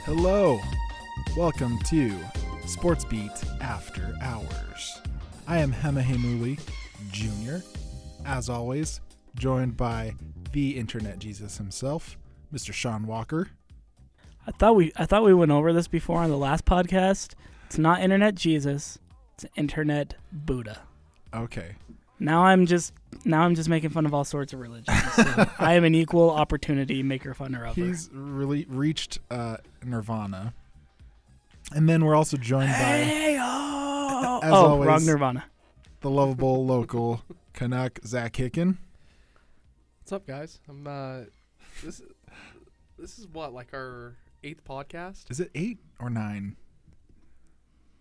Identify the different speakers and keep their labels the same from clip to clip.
Speaker 1: Hello, welcome to Sportsbeat After Hours. I am Hema Jr., as always, joined by the Internet Jesus himself, Mr. Sean Walker.
Speaker 2: I thought we went over this before on the last podcast. It's not Internet Jesus, it's Internet Buddha.
Speaker 1: Okay.
Speaker 2: Now I'm just making fun of all sorts of religions. So I am an equal opportunity maker funner of.
Speaker 1: He's really reached Nirvana. And then we're also joined by always,
Speaker 2: wrong Nirvana.
Speaker 1: The lovable local Canuck, Zach Hicken.
Speaker 3: What's up, guys? I'm this is what, like our 8th podcast?
Speaker 1: Is it 8 or 9?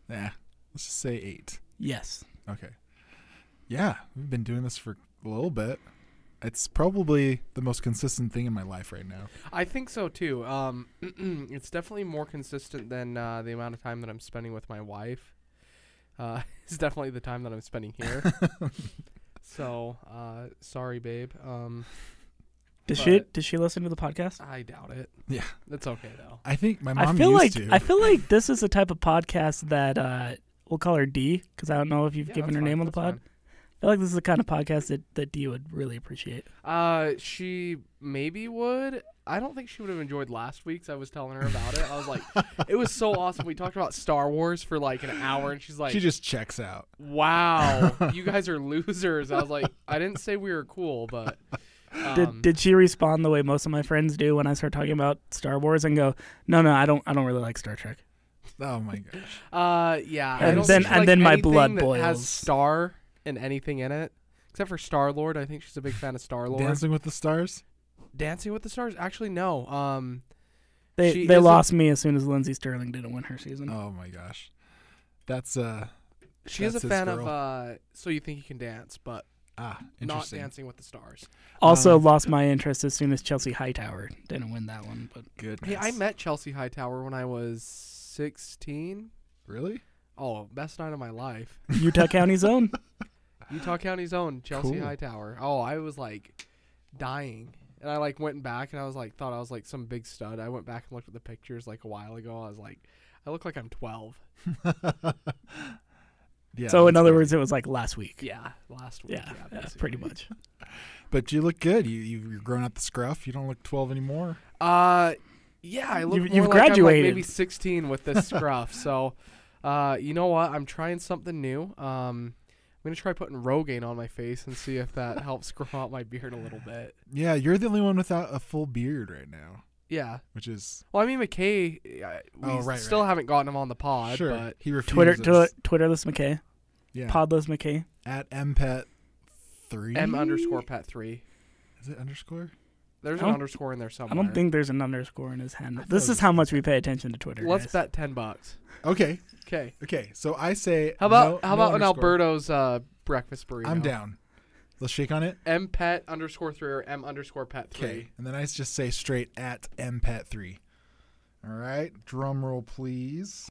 Speaker 1: Yeah, let's just say 8.
Speaker 2: Yes.
Speaker 1: Okay. Yeah, we've been doing this for a little bit. It's probably the most consistent thing in my life right now.
Speaker 3: I think so too. It's definitely more consistent than the amount of time that I'm spending with my wife. It's definitely the time that I'm spending here. So, sorry, babe.
Speaker 2: Does she listen to the podcast?
Speaker 3: I doubt it.
Speaker 1: Yeah,
Speaker 3: that's okay though.
Speaker 1: I think my mom used to.
Speaker 2: I feel like this is the type of podcast that we'll call her D, because I don't know if you've given her name on the pod.
Speaker 3: Fine.
Speaker 2: I feel like this is the kind of podcast that Dee would really appreciate.
Speaker 3: She maybe would. I don't think she would have enjoyed last week's. I was telling her about it. I was like, it was so awesome. We talked about Star Wars for like an hour, and she's like,
Speaker 1: she just checks out.
Speaker 3: Wow, you guys are losers. I was like, I didn't say we were cool, but
Speaker 2: did she respond the way most of my friends do when I start talking about Star Wars and go, no, I don't really like Star Trek.
Speaker 1: Oh my gosh.
Speaker 3: Yeah.
Speaker 2: And then my blood boils.
Speaker 3: That has Star and anything in it, except for Star-Lord. I think she's a big fan of Star-Lord.
Speaker 1: Dancing with the Stars?
Speaker 3: Dancing with the Stars? Actually, no.
Speaker 2: They lost me as soon as Lindsey Sterling didn't win her season.
Speaker 1: Oh my gosh. That's
Speaker 3: she is a fan of So You Think You Can Dance, but not Dancing with the Stars.
Speaker 2: Also lost my interest as soon as Chelsea Hightower didn't win that one. But
Speaker 1: goodness.
Speaker 3: Hey, I met Chelsea Hightower when I was 16.
Speaker 1: Really?
Speaker 3: Oh, best night of my life.
Speaker 2: Utah County's own.
Speaker 3: Utah County's own Chelsea
Speaker 1: Cool.
Speaker 3: Hightower. Oh, I was like dying. And I like went back and I was like, thought I was like some big stud. I went back and looked at the pictures like a while ago. I was like, I look like I'm 12.
Speaker 1: Yeah.
Speaker 2: So in other words, it was like last week.
Speaker 3: Yeah, last week.
Speaker 2: Yeah, pretty much.
Speaker 1: But you look good. You're growing out the scruff. You don't look 12 anymore.
Speaker 3: Yeah, I look
Speaker 2: You've
Speaker 3: more like
Speaker 2: graduated.
Speaker 3: I'm like maybe 16 with this scruff. So, you know what? I'm trying something new. I'm going to try putting Rogaine on my face and see if that helps grow out my beard a little bit.
Speaker 1: Yeah, you're the only one without a full beard right now.
Speaker 3: Yeah.
Speaker 1: Which is...
Speaker 3: Well, I mean, McKay, we still haven't gotten him on the pod.
Speaker 1: Sure,
Speaker 3: But
Speaker 1: he refuses.
Speaker 2: Twitterless McKay.
Speaker 1: Yeah.
Speaker 2: Podless McKay.
Speaker 1: At mpet3.
Speaker 3: M_pet3.
Speaker 1: Is it underscore?
Speaker 3: There's an underscore in there somewhere.
Speaker 2: I don't think there's an underscore in his handle. This is how much we pay attention to Twitter.
Speaker 3: Let's
Speaker 2: guys.
Speaker 3: bet $10.
Speaker 1: Okay.
Speaker 3: Okay.
Speaker 1: So I say...
Speaker 3: How about
Speaker 1: underscore.
Speaker 3: an Alberto's breakfast burrito?
Speaker 1: I'm down. Let's shake on it.
Speaker 3: mpet_3 or M_pet3.
Speaker 1: Okay. And then I just say straight at mpet3. All right. Drum roll, please.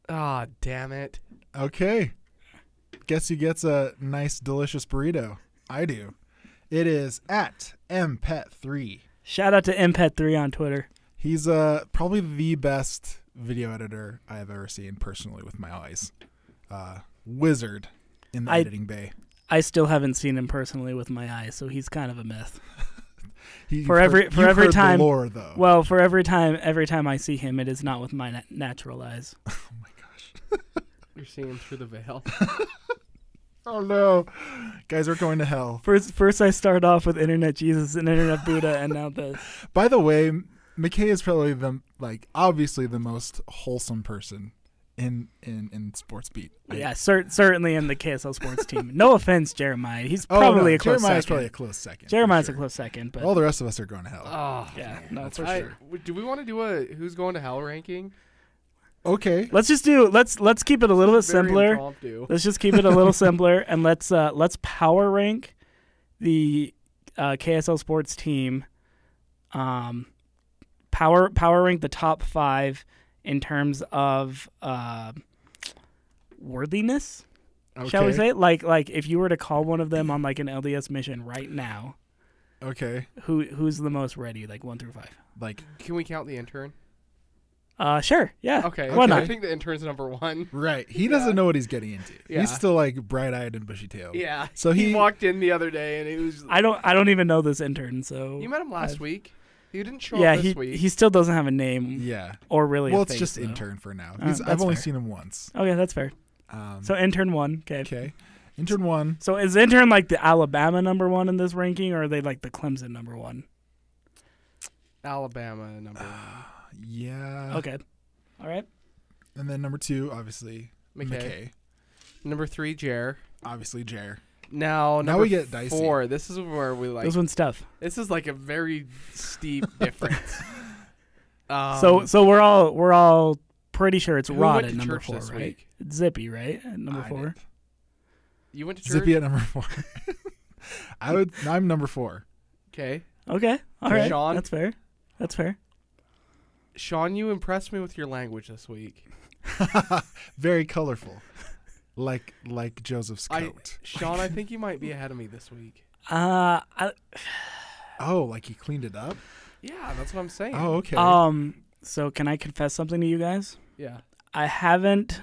Speaker 3: Ah, damn it.
Speaker 1: Okay. Guess who gets a nice, delicious burrito? I do. It is at mpet3.
Speaker 2: Shout out to MPET3 on Twitter.
Speaker 1: He's probably the best video editor I have ever seen personally with my eyes. Wizard in the editing bay.
Speaker 2: I still haven't seen him personally with my eyes, so he's kind of a myth.
Speaker 1: For every time, the lore, though.
Speaker 2: Well, for every time I see him, it is not with my natural eyes.
Speaker 1: Oh my gosh!
Speaker 3: You're seeing him through the veil.
Speaker 1: Oh no, guys, we're going to hell.
Speaker 2: First, I start off with Internet Jesus and Internet Buddha, and now this.
Speaker 1: By the way, McKay is probably obviously the most wholesome person in Sportsbeat.
Speaker 2: Yeah, certainly in the KSL sports team. No offense, Jeremiah. He's probably a close second.
Speaker 1: Jeremiah's probably a close second.
Speaker 2: Jeremiah's a close second, but
Speaker 1: all the rest of us are going to hell.
Speaker 3: Oh,
Speaker 2: yeah, no, for
Speaker 3: sure. Do we want to do a who's going to hell ranking?
Speaker 1: Okay.
Speaker 2: Let's keep it a little bit simpler.
Speaker 3: Impromptu.
Speaker 2: Let's just keep it a little simpler, and let's power rank the KSL sports team. Power rank the top 5 in terms of worthiness.
Speaker 1: Okay.
Speaker 2: Shall we say? Like if you were to call one of them on like an LDS mission right now,
Speaker 1: Okay.
Speaker 2: Who's the most ready? Like 1 through 5.
Speaker 1: Like,
Speaker 3: Can we count the intern?
Speaker 2: Sure. Yeah.
Speaker 3: Okay.
Speaker 2: Why not?
Speaker 3: I think the intern's number 1.
Speaker 1: right. He doesn't know what he's getting into.
Speaker 3: Yeah.
Speaker 1: He's still like bright-eyed and bushy-tailed.
Speaker 3: Yeah.
Speaker 1: So
Speaker 3: he walked in the other day and he was.
Speaker 2: I don't even know this intern. So
Speaker 3: You met him last week. He didn't show
Speaker 2: yeah,
Speaker 3: up this week.
Speaker 2: he still doesn't have a name.
Speaker 1: Yeah.
Speaker 2: Or really.
Speaker 1: Well,
Speaker 2: a
Speaker 1: it's
Speaker 2: face,
Speaker 1: just
Speaker 2: though.
Speaker 1: intern for now.
Speaker 2: That's
Speaker 1: I've only
Speaker 2: fair.
Speaker 1: seen him once.
Speaker 2: Okay, that's fair. So intern 1. Okay.
Speaker 1: Okay. Intern 1.
Speaker 2: So is intern like the Alabama number 1 in this ranking, or are they like the Clemson number 1?
Speaker 3: Alabama number 1.
Speaker 1: Yeah.
Speaker 2: Okay. All right.
Speaker 1: And then number 2, obviously, McKay.
Speaker 3: Number 3, Jer.
Speaker 1: Obviously, Jer.
Speaker 3: Now
Speaker 1: we get dicey.
Speaker 3: 4. This is where we like.
Speaker 2: This one's tough.
Speaker 3: This is like a very steep difference.
Speaker 2: So we're all pretty sure it's
Speaker 3: who
Speaker 2: Rod
Speaker 3: went
Speaker 2: at
Speaker 3: to
Speaker 2: number
Speaker 3: church
Speaker 2: 4,
Speaker 3: this
Speaker 2: right?
Speaker 3: week?
Speaker 2: It's Zippy, right? At number
Speaker 1: I
Speaker 2: 4.
Speaker 1: did.
Speaker 3: You went to church.
Speaker 1: Zippy at number 4. I'm number 4.
Speaker 3: Okay.
Speaker 2: Okay. All right.
Speaker 3: Sean?
Speaker 2: That's fair. That's fair.
Speaker 3: Sean, you impressed me with your language this week.
Speaker 1: Very colorful. Like Joseph's coat.
Speaker 3: Sean, I think you might be ahead of me this week.
Speaker 2: I,
Speaker 1: Oh, like he cleaned it up?
Speaker 3: Yeah, that's what I'm saying.
Speaker 1: Oh, okay.
Speaker 2: So can I confess something to you guys?
Speaker 3: Yeah.
Speaker 2: I haven't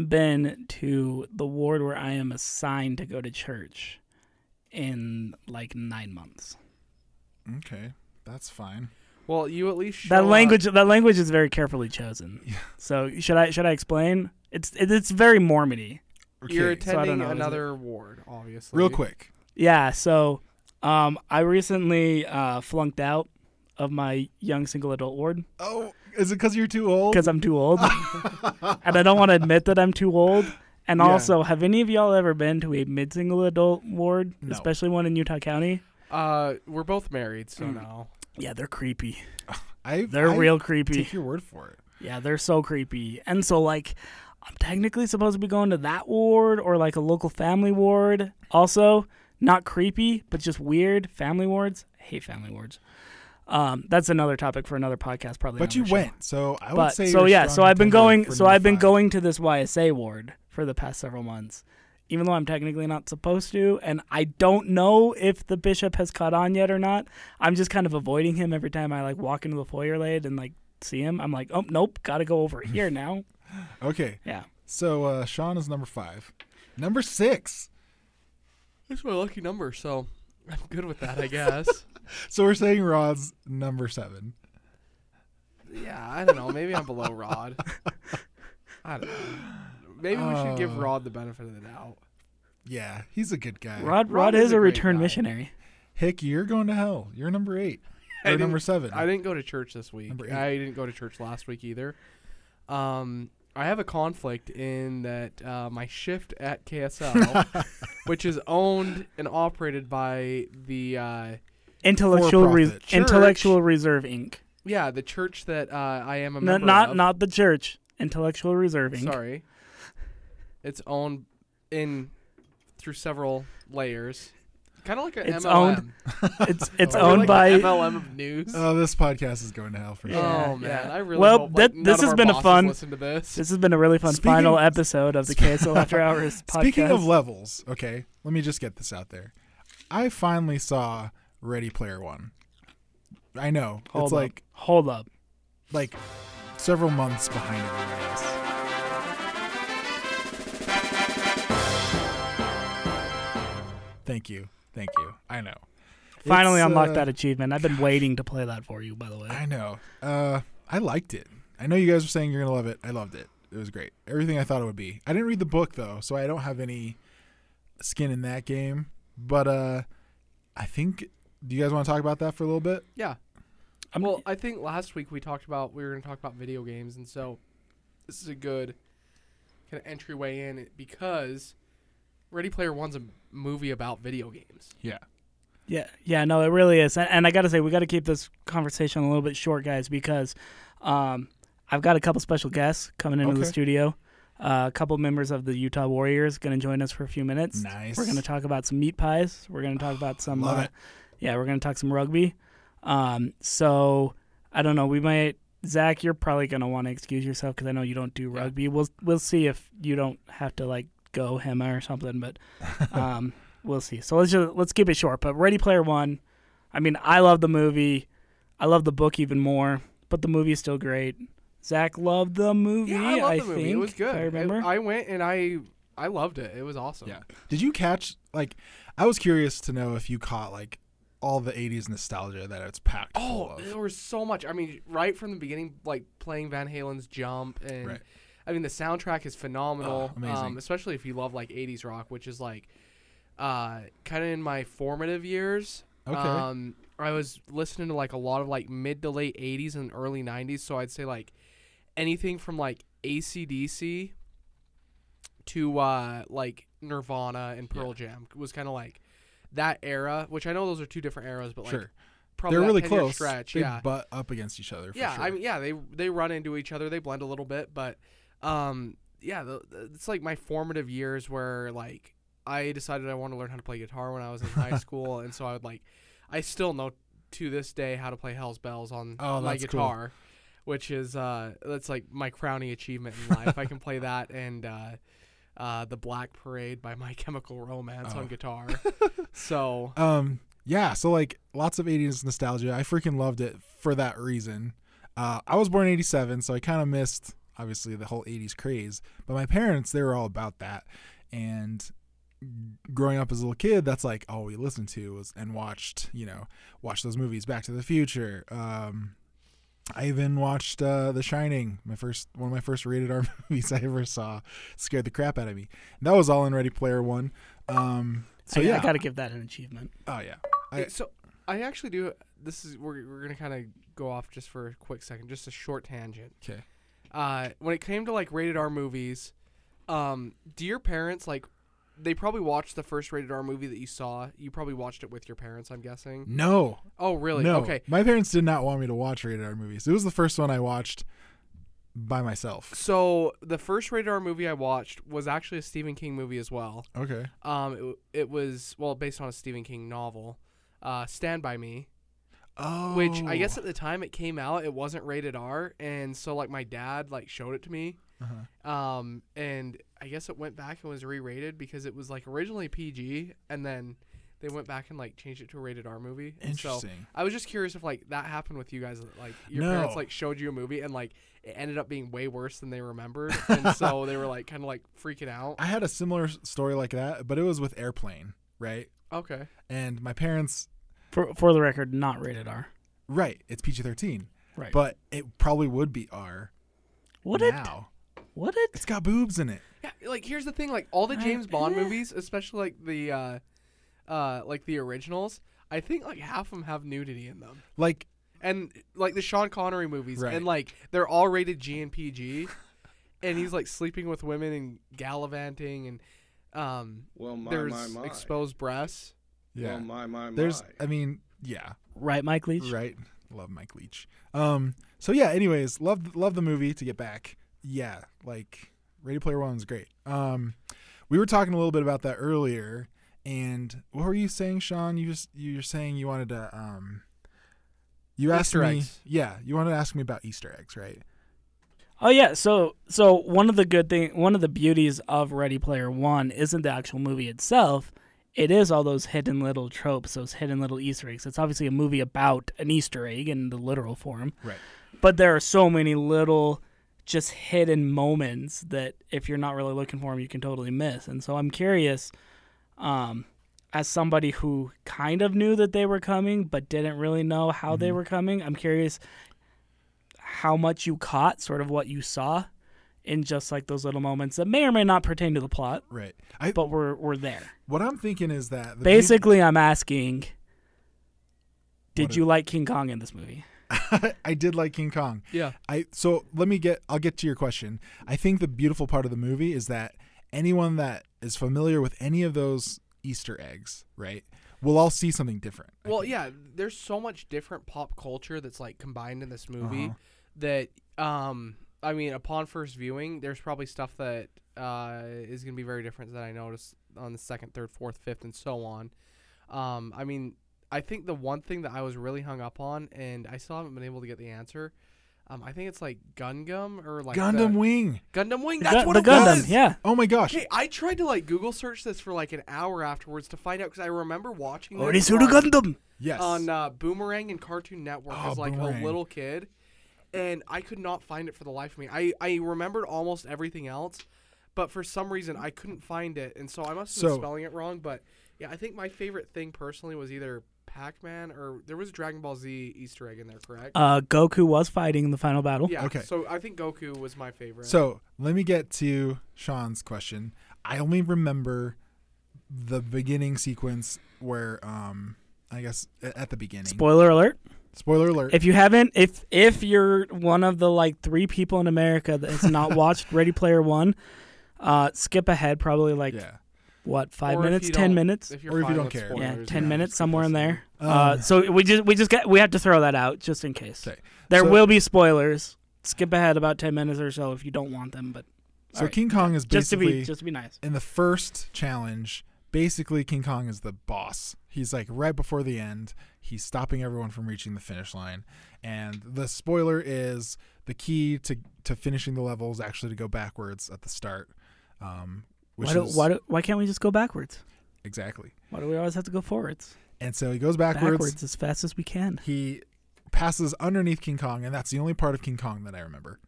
Speaker 2: been to the ward where I am assigned to go to church in like 9 months.
Speaker 1: Okay. That's fine.
Speaker 3: Well, you at least show
Speaker 2: That language is very carefully chosen.
Speaker 1: Yeah.
Speaker 2: So should I explain? It's very Mormon-y.
Speaker 1: Okay.
Speaker 3: You're
Speaker 2: I
Speaker 3: attending
Speaker 2: don't know, is
Speaker 3: another ward, obviously.
Speaker 1: Real quick.
Speaker 2: Yeah, so I recently flunked out of my young single adult ward
Speaker 1: Oh, is it because you're too old?
Speaker 2: because I'm too old. And I don't want to admit that I'm too old. And
Speaker 1: Yeah.
Speaker 2: also, have any of y'all ever been to a mid-single adult ward,
Speaker 1: No.
Speaker 2: especially one in Utah County?
Speaker 3: We're both married, so
Speaker 2: Mm.
Speaker 3: no.
Speaker 2: Yeah, they're creepy.
Speaker 1: They're
Speaker 2: Real creepy.
Speaker 1: Take your word for it.
Speaker 2: Yeah, they're so creepy. And so, like, I'm technically supposed to be going to that ward or, like, a local family ward. Also, not creepy, but just weird. Family wards. I hate family wards. That's another topic for another podcast, probably.
Speaker 1: But
Speaker 2: on
Speaker 1: you
Speaker 2: our show.
Speaker 1: went, so I would
Speaker 2: But
Speaker 1: say.
Speaker 2: so
Speaker 1: you're a
Speaker 2: yeah,
Speaker 1: strong
Speaker 2: so I've been
Speaker 1: contender
Speaker 2: going.
Speaker 1: for
Speaker 2: So
Speaker 1: number
Speaker 2: I've been
Speaker 1: 5.
Speaker 2: going to this YSA ward for the past several months, even though I'm technically not supposed to, and I don't know if the bishop has caught on yet or not. I'm just kind of avoiding him every time I like walk into the foyer late and like see him. I'm like, oh nope, gotta go over here now.
Speaker 1: Okay.
Speaker 2: Yeah.
Speaker 1: So Sean is number 5. Number 6.
Speaker 3: That's my lucky number, so I'm good with that, I guess.
Speaker 1: So we're saying Rod's number 7.
Speaker 3: Yeah, I don't know. Maybe I'm below Rod. I don't know. Maybe we should give Rod the benefit of the doubt.
Speaker 1: Yeah, he's a good guy.
Speaker 2: Rod
Speaker 3: is
Speaker 2: is
Speaker 3: a
Speaker 2: a
Speaker 3: great
Speaker 2: return
Speaker 3: guy.
Speaker 2: missionary.
Speaker 1: Hick, you're going to hell. You're number 8.
Speaker 3: I
Speaker 1: Or number
Speaker 3: didn't-
Speaker 1: 7.
Speaker 3: I didn't go to church this week.
Speaker 1: Number 8.
Speaker 3: I didn't go to church last week either. I have a conflict in that my shift at KSL, which is owned and operated by the
Speaker 2: Intellectual
Speaker 1: For-profit church.
Speaker 2: Intellectual Reserve Inc.
Speaker 3: the church that I am a
Speaker 2: No,
Speaker 3: member of.
Speaker 2: not the church. Intellectual Reserve Inc.
Speaker 3: Sorry. It's owned through several layers. Kind of like an
Speaker 2: It's
Speaker 3: MLM.
Speaker 2: It's
Speaker 3: Or
Speaker 2: owned
Speaker 3: like
Speaker 2: by.
Speaker 3: an MLM of news.
Speaker 1: Oh, this podcast is going to hell for sure.
Speaker 2: Yeah.
Speaker 3: Oh man, I really
Speaker 2: Well,
Speaker 3: hope
Speaker 2: that-
Speaker 3: none
Speaker 2: this
Speaker 3: of
Speaker 2: has
Speaker 3: our
Speaker 2: been a
Speaker 3: bosses
Speaker 2: fun-
Speaker 3: Listen to this.
Speaker 2: This has been a really fun
Speaker 1: Speaking-
Speaker 2: final episode of the KSL After Hours podcast.
Speaker 1: Speaking of levels, okay, let me just get this out there. I finally saw Ready Player One. I know. It's
Speaker 2: Hold up.
Speaker 1: like several months behind everybody else. Thank you. I know.
Speaker 2: Finally
Speaker 1: It's,
Speaker 2: unlocked that achievement. I've been waiting to play that for you, by the way.
Speaker 1: I know. I liked it. I know you guys were saying you're going to love it. I loved it. It was great. Everything I thought it would be. I didn't read the book, though, so I don't have any skin in that game. But I think, do you guys want to talk about that for a little bit?
Speaker 3: Yeah. Well, I think last week we were going to talk about video games, and so this is a good kind of entryway in it because Ready Player One's a movie about video games.
Speaker 1: Yeah.
Speaker 2: Yeah, no, it really is. And I got to say, we got to keep this conversation a little bit short, guys, because I've got a couple special guests coming into the studio. A couple members of the Utah Warriors going to join us for a few minutes.
Speaker 1: Nice.
Speaker 2: We're going to talk about some meat pies. We're going to talk about some.
Speaker 1: Love it.
Speaker 2: Yeah, we're going to talk some rugby. So I don't know. We might. Zach, you're probably going to want to excuse yourself because I know you don't do rugby. We'll see if you don't have to like go Hema or something. But we'll see. So let's keep it short. But Ready Player One, I mean, I love the movie. I love the book even more, but the movie is still great. Zach loved the movie.
Speaker 3: Yeah, I loved the movie.
Speaker 2: Think,
Speaker 3: It was good.
Speaker 2: I remember.
Speaker 3: I went and I loved it. It was awesome.
Speaker 1: Yeah. Did you catch, like, I was curious to know if you caught, like, all the 80s nostalgia that it's packed full of.
Speaker 3: There was so much. I mean, right from the beginning, like, playing Van Halen's Jump. And,
Speaker 1: Right.
Speaker 3: I mean, the soundtrack is phenomenal.
Speaker 1: Amazing.
Speaker 3: Especially if you love, like, 80s rock, which is, like, kind of in my formative years.
Speaker 1: Okay.
Speaker 3: I was listening to, like, a lot of, like, mid to late 80s and early 90s. So I'd say, like, anything from, like, AC/DC to, like, Nirvana and Pearl Jam was kind of, like, that era, which I know those are two different eras, but, like,
Speaker 1: Sure.
Speaker 3: probably
Speaker 1: They're
Speaker 3: that
Speaker 1: really
Speaker 3: 10-year
Speaker 1: close.
Speaker 3: stretch.
Speaker 1: They
Speaker 3: Yeah.
Speaker 1: butt up against each other. For
Speaker 3: Yeah,
Speaker 1: sure.
Speaker 3: I mean, yeah, they run into each other. They blend a little bit, but it's like my formative years where, like, I decided I wanted to learn how to play guitar when I was in high school, and so I still know to this day how to play Hell's Bells on my
Speaker 1: that's
Speaker 3: guitar, which is that's like my crowning achievement in life. I can play that and the Black Parade by My Chemical Romance on guitar. So
Speaker 1: yeah, so, like, lots of 80s nostalgia. I freaking loved it for that reason. I was born in 87, so I kind of missed, obviously, the whole 80s craze. But my parents, they were all about that. And growing up as a little kid, that's, like, all we listened to and watched those movies, Back to the Future. I even watched The Shining, one of my first rated R movies I ever saw. Scared the crap out of me. And that was all in Ready Player One. I
Speaker 2: got to give that an achievement.
Speaker 1: Oh, yeah.
Speaker 3: I actually do. We're gonna kind of go off just for a quick second, just a short tangent.
Speaker 1: Okay.
Speaker 3: When it came to, like, rated R movies, do your parents, like, they probably watched the first rated R movie that you saw? You probably watched it with your parents, I'm guessing.
Speaker 1: No.
Speaker 3: Oh, really?
Speaker 1: No.
Speaker 3: Okay.
Speaker 1: My parents did not want me to watch rated R movies. It was the first one I watched by myself.
Speaker 3: So the first rated R movie I watched was actually a Stephen King movie as well.
Speaker 1: Okay.
Speaker 3: It was, well, based on a Stephen King novel, Stand By Me.
Speaker 1: Oh.
Speaker 3: Which I guess at the time it came out, it wasn't rated R, and so, like, my dad, like, showed it to me.
Speaker 1: Uh-huh.
Speaker 3: And I guess it went back and was re-rated because it was, like, originally PG, and then they went back and, like, changed it to a rated R movie.
Speaker 1: Interesting.
Speaker 3: So I was just curious if, like, that happened with you guys. Like, your
Speaker 1: No.
Speaker 3: parents, like, showed you a movie and, like, it ended up being way worse than they remembered, and so they were, like, kind of, like, freaking out.
Speaker 1: I had a similar story like that, but it was with Airplane, right?
Speaker 3: Okay.
Speaker 1: And my parents,
Speaker 2: For the record, not rated R.
Speaker 1: right, it's PG-13.
Speaker 2: Right.
Speaker 1: But it probably would be R.
Speaker 2: Would it?
Speaker 1: now.
Speaker 2: Would it?
Speaker 1: It's got boobs in it.
Speaker 3: Yeah, like, here's the thing, like, all the James Bond movies, especially, like the originals, I think, like, half of them have nudity in them.
Speaker 1: Like,
Speaker 3: And, like, the Sean Connery movies,
Speaker 1: Right.
Speaker 3: and, like, they're all rated G and PG, and he's, like, sleeping with women and gallivanting, and there's exposed breasts.
Speaker 1: yeah.
Speaker 4: Well, my.
Speaker 1: There's, I mean, yeah.
Speaker 2: Right, Mike Leach?
Speaker 1: Right. Love Mike Leach. So yeah, anyways, love the movie. To get back. Yeah, like, Ready Player One was great. We were talking a little bit about that earlier, and what were you saying, Sean? You're saying you wanted to you asked
Speaker 3: Easter
Speaker 1: me
Speaker 3: eggs.
Speaker 1: Yeah, you wanted to ask me about Easter eggs, right?
Speaker 2: Oh yeah, so one of the beauties of Ready Player One isn't the actual movie itself. It is all those hidden little tropes, those hidden little Easter eggs. It's obviously a movie about an Easter egg in the literal form.
Speaker 1: Right.
Speaker 2: But there are so many little just hidden moments that if you're not really looking for them, you can totally miss. And so I'm curious, as somebody who kind of knew that they were coming but didn't really know how they were coming, I'm curious how much you caught, sort of what you saw in just, like, those little moments that may or may not pertain to the plot,
Speaker 1: Right.
Speaker 2: but we're there.
Speaker 1: What I'm thinking is that
Speaker 2: Basically, I'm asking, did
Speaker 1: What
Speaker 2: you like King Kong in this movie?
Speaker 1: I did like King Kong.
Speaker 3: Yeah.
Speaker 1: I'll get to your question. I think the beautiful part of the movie is that anyone that is familiar with any of those Easter eggs, right, will all see something different. I
Speaker 3: Well,
Speaker 1: think.
Speaker 3: yeah, there's so much different pop culture that's, like, combined in this movie
Speaker 1: Uh-huh.
Speaker 3: that, I mean, upon first viewing, there's probably stuff that is going to be very different that I noticed on the second, third, fourth, fifth, and so on. I mean, I think the one thing that I was really hung up on, and I still haven't been able to get the answer, I think it's like Gundam or like
Speaker 1: Gundam Wing.
Speaker 3: Gundam Wing.
Speaker 2: The
Speaker 3: That's what
Speaker 2: the
Speaker 3: it
Speaker 2: Gundam,
Speaker 3: was.
Speaker 2: yeah.
Speaker 1: Oh my gosh.
Speaker 3: Okay, I tried to like Google search this for like an hour afterwards to find out because I remember watching this
Speaker 2: Orisuru Gundam.
Speaker 1: Yes.
Speaker 3: on Boomerang and Cartoon Network as like
Speaker 1: Boomerang.
Speaker 3: a little kid, and I could not find it for the life of me. I remembered almost everything else, but for some reason I couldn't find it, and so I must have been spelling it wrong. But yeah, I think my favorite thing personally was either Pac-Man or there was a Dragon Ball Z Easter egg in there, correct?
Speaker 2: Goku was fighting in the final battle.
Speaker 3: Yeah.
Speaker 1: Okay.
Speaker 3: So I think Goku was my favorite.
Speaker 1: So let me get to Sean's question. I only remember the beginning sequence where, I guess at the beginning.
Speaker 2: Spoiler alert.
Speaker 1: Spoiler alert.
Speaker 2: If you haven't, if you're one of the like 3 people in America that has not watched Ready Player One, skip ahead probably like what 5
Speaker 3: Or if
Speaker 2: minutes,
Speaker 3: you
Speaker 2: 10
Speaker 3: don't-
Speaker 2: minutes.
Speaker 3: if you're
Speaker 1: Or if you
Speaker 3: fine
Speaker 1: don't
Speaker 3: with
Speaker 1: care.
Speaker 2: Yeah,
Speaker 3: spoilers,
Speaker 2: 10 minutes
Speaker 3: just
Speaker 2: somewhere in
Speaker 3: listen.
Speaker 2: there. So we have to throw that out just in case.
Speaker 1: Okay.
Speaker 2: There
Speaker 1: So-
Speaker 2: will be spoilers. Skip ahead about 10 minutes or so if you don't want them, but
Speaker 1: So
Speaker 2: all right.
Speaker 1: King Kong is
Speaker 2: just
Speaker 1: basically
Speaker 2: to be nice.
Speaker 1: in the first challenge. Basically, King Kong is the boss. He's like right before the end. He's stopping everyone from reaching the finish line. And the spoiler is the key to finishing the level is actually to go backwards at the start.
Speaker 2: Why can't we just go backwards?
Speaker 1: Exactly.
Speaker 2: Why do we always have to go forwards?
Speaker 1: And so he goes backwards.
Speaker 2: As fast as we can.
Speaker 1: He passes underneath King Kong, and that's the only part of King Kong that I remember.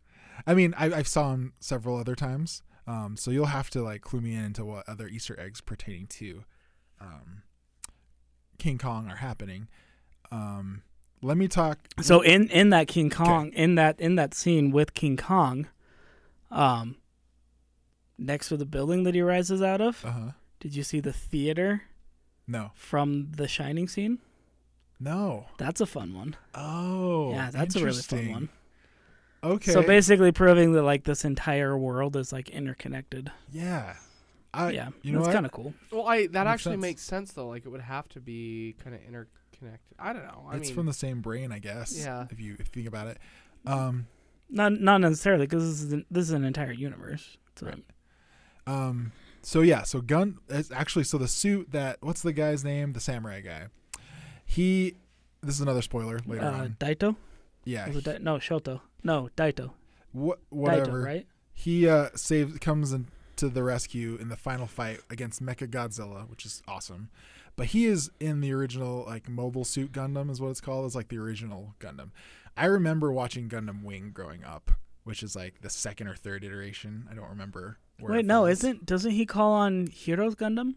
Speaker 1: I mean, I saw him several other times, so you'll have to like clue me in into what other Easter eggs pertaining to King Kong are happening. Let me talk.
Speaker 2: So in that King Kong, in that scene with King Kong, next to the building that he rises out of, did you see the theater?
Speaker 1: No.
Speaker 2: From the Shining scene?
Speaker 1: No.
Speaker 2: That's a fun one.
Speaker 1: Oh.
Speaker 2: Yeah, that's a really fun one.
Speaker 1: Okay.
Speaker 2: So basically proving that like this entire world is like interconnected.
Speaker 1: Yeah.
Speaker 2: You
Speaker 1: know
Speaker 2: it's
Speaker 1: what?
Speaker 2: kind of cool.
Speaker 3: Well, that actually
Speaker 1: sense.
Speaker 3: makes sense though. Like it would have to be kind of interconnected. I don't know.
Speaker 1: It's from the same brain, I guess.
Speaker 3: Yeah.
Speaker 1: If you think about it.
Speaker 2: Not necessarily because this is an entire universe. So.
Speaker 1: Right. So the suit that, what's the guy's name? The samurai guy. This is another spoiler later on.
Speaker 2: Daito?
Speaker 1: Yeah.
Speaker 2: No, Shoto. No, Daito.
Speaker 1: Whatever.
Speaker 2: Daito, right?
Speaker 1: He comes into the rescue in the final fight against Mechagodzilla, which is awesome. But he is in the original like Mobile Suit Gundam is what it's called. It's like the original Gundam. I remember watching Gundam Wing growing up, which is like the second or third iteration. I don't remember.
Speaker 2: Wait, no, doesn't he call on Heroes Gundam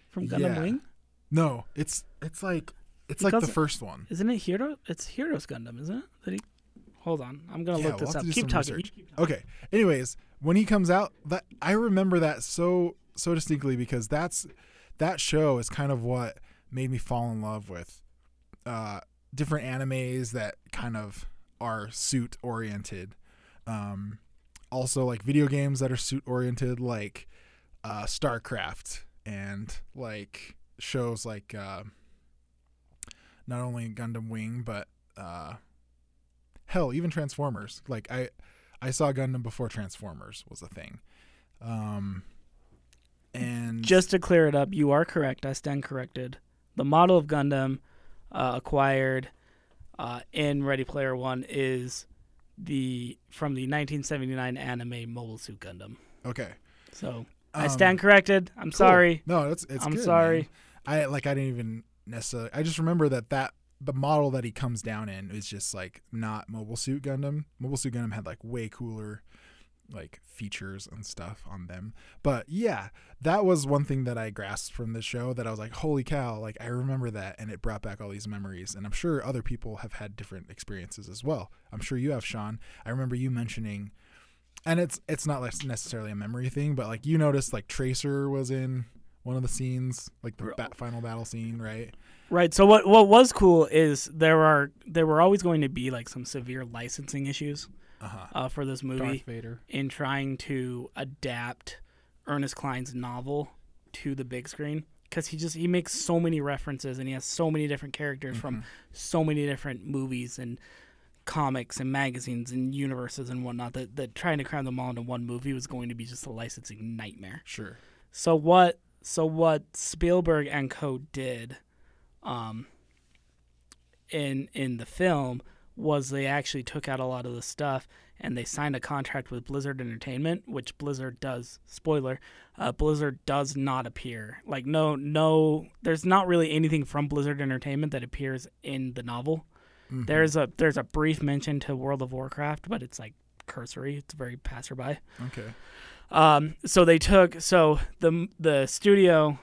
Speaker 2: from Gundam Wing?
Speaker 1: No, it's like the first one.
Speaker 2: Isn't it Hero? It's Heroes Gundam, isn't it? Hold on, I'm gonna look this up.
Speaker 1: Do
Speaker 2: Keep
Speaker 1: some
Speaker 2: talking.
Speaker 1: research. Okay. Anyways, when he comes out, that I remember that so distinctly because that show is kind of what made me fall in love with different animes that kind of are suit oriented. Also like video games that are suit oriented, like StarCraft, and like shows like not only Gundam Wing but hell, even Transformers. Like I saw Gundam before Transformers was a thing. And
Speaker 2: just to clear it up, you are correct. I stand corrected. The model of Gundam acquired in Ready Player One is from the 1979 anime Mobile Suit Gundam.
Speaker 1: Okay.
Speaker 2: So I stand corrected. I'm sorry.
Speaker 1: No, it's
Speaker 2: I'm
Speaker 1: good,
Speaker 2: sorry.
Speaker 1: Man. I didn't even necessarily. I just remember that the model that he comes down in is just like not Mobile Suit Gundam. Mobile Suit Gundam had like way cooler like features and stuff on them. But yeah, that was one thing that I grasped from this show that I was like, holy cow, like I remember that, and it brought back all these memories. And I'm sure other people have had different experiences as well. I'm sure you have, Sean. I remember you mentioning, and it's not like necessarily a memory thing, but like you noticed like Tracer was in one of the scenes, like the final battle scene, right?
Speaker 2: Right. So what was cool is there were always going to be like some severe licensing issues for this movie
Speaker 3: Darth Vader.
Speaker 2: In trying to adapt Ernest Cline's novel to the big screen, because he makes so many references and he has so many different characters from so many different movies and comics and magazines and universes and whatnot that trying to cram them all into one movie was going to be just a licensing nightmare.
Speaker 1: Sure.
Speaker 2: So what Spielberg and co did in the film was they actually took out a lot of the stuff and they signed a contract with Blizzard Entertainment, which Blizzard does. Spoiler, Blizzard does not appear. Like no, there's not really anything from Blizzard Entertainment that appears in the novel. Mm-hmm. There's a brief mention to World of Warcraft, but it's like cursory. It's very passerby.
Speaker 1: Okay.
Speaker 2: So the studio.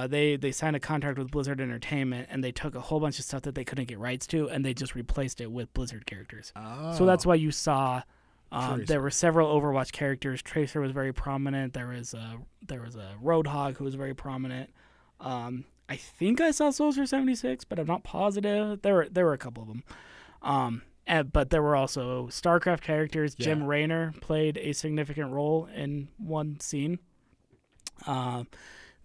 Speaker 2: They signed a contract with Blizzard Entertainment, and they took a whole bunch of stuff that they couldn't get rights to, and they just replaced it with Blizzard characters.
Speaker 1: Oh.
Speaker 2: So that's why you saw there were several Overwatch characters. Tracer was very prominent. There was a Roadhog who was very prominent. I think I saw Soldier 76, but I'm not positive. There were a couple of them. But there were also StarCraft characters. Yeah. Jim Raynor played a significant role in one scene.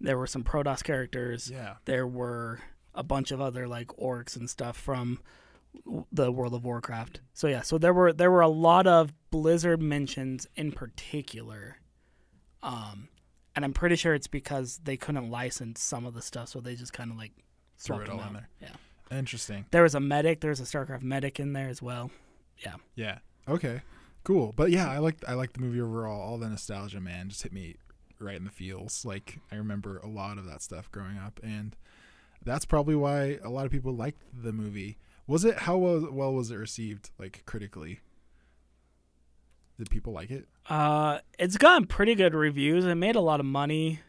Speaker 2: There were some Protoss characters.
Speaker 1: Yeah.
Speaker 2: There were a bunch of other like orcs and stuff from the World of Warcraft. So yeah, so there were a lot of Blizzard mentions in particular. And I'm pretty sure it's because they couldn't license some of the stuff, so they just kind of like
Speaker 1: threw it all
Speaker 2: out.
Speaker 1: in there.
Speaker 2: Yeah.
Speaker 1: Interesting.
Speaker 2: There was a medic. There was a StarCraft medic in there as well. Yeah.
Speaker 1: Yeah. Okay. Cool. But yeah, I like the movie overall. All the nostalgia, man, just hit me right in the feels. Like, I remember a lot of that stuff growing up, and that's probably why a lot of people liked the movie. How well was it received, like, critically? Did people like it?
Speaker 2: It's gotten pretty good reviews. It made a lot of money.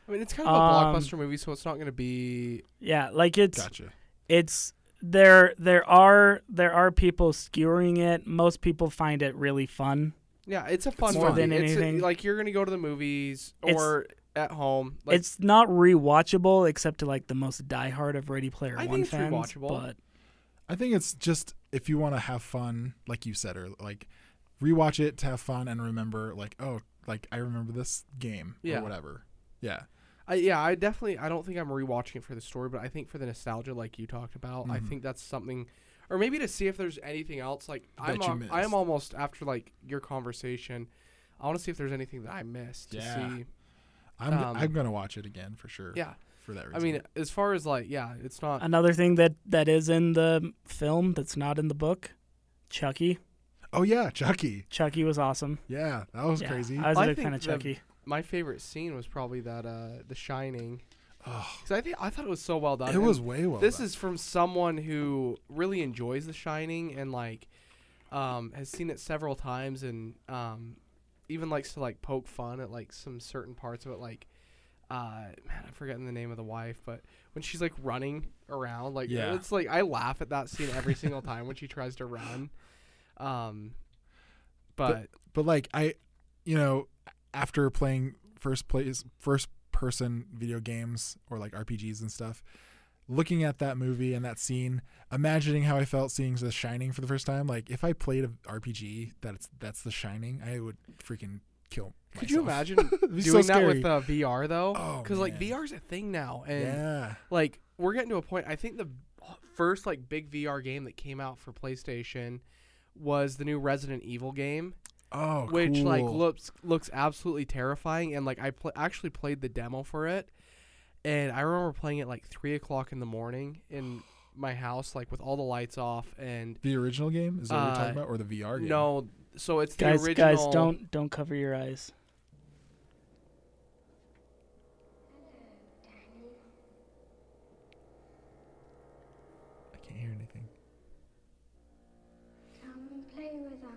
Speaker 3: I mean, it's kind of a blockbuster movie, so it's not going to be.
Speaker 2: Yeah, like it's.
Speaker 1: Gotcha.
Speaker 2: It's there are people skewering it. Most people find it really fun.
Speaker 3: Yeah, it's a fun
Speaker 2: more
Speaker 3: movie.
Speaker 2: than anything.
Speaker 3: Like, you're going to go to the movies or at home. Like,
Speaker 2: it's not rewatchable except to like the most diehard of Ready Player One
Speaker 3: think
Speaker 2: fans.
Speaker 3: it's rewatchable.
Speaker 2: But
Speaker 1: I think it's just if you want to have fun, like you said, or like rewatch it to have fun and remember, like, oh, like I remember this game or whatever. Yeah.
Speaker 3: I definitely. I don't think I'm rewatching it for the story, but I think for the nostalgia, like you talked about, I think that's something. Or maybe to see if there's anything else. Like I'm almost after like your conversation. I want to see if there's anything that I missed to see.
Speaker 1: I'm gonna watch it again for sure.
Speaker 3: Yeah,
Speaker 1: for that reason.
Speaker 3: I mean, as far as like, it's not
Speaker 2: another thing that is in the film that's not in the book. Chucky.
Speaker 1: Oh yeah, Chucky.
Speaker 2: Chucky was awesome.
Speaker 1: Yeah, that was crazy.
Speaker 2: I was a big fan of Chucky.
Speaker 3: My favorite scene was probably that The Shining. Because I thought it was so well done.
Speaker 1: It was way well done.
Speaker 3: This is from someone who really enjoys The Shining and like has seen it several times and even likes to like poke fun at like some certain parts of it. Like man, I'm forgetting the name of the wife, but when she's like running around, like it's like I laugh at that scene every single time when she tries to run. But
Speaker 1: like after playing first person video games or like RPGs and stuff, looking at that movie and that scene, imagining how I felt seeing The Shining for the first time, like if I played an RPG that's The Shining, I would freaking kill myself.
Speaker 3: Could you imagine doing
Speaker 1: so
Speaker 3: that with VR though? Because like
Speaker 1: man.
Speaker 3: VR's a thing now, and like we're getting to a point. I think the first like big VR game that came out for PlayStation was the new Resident Evil game.
Speaker 1: Oh,
Speaker 3: which
Speaker 1: cool.
Speaker 3: like looks absolutely terrifying, and like I actually played the demo for it, and I remember playing it like 3:00 in the morning in my house, like with all the lights off. And
Speaker 1: the original game is that what you're talking about, or the VR game?
Speaker 3: No, so it's
Speaker 2: the
Speaker 3: original.
Speaker 2: Guys, don't cover your eyes.
Speaker 1: I can't hear anything.
Speaker 4: Come and play with us.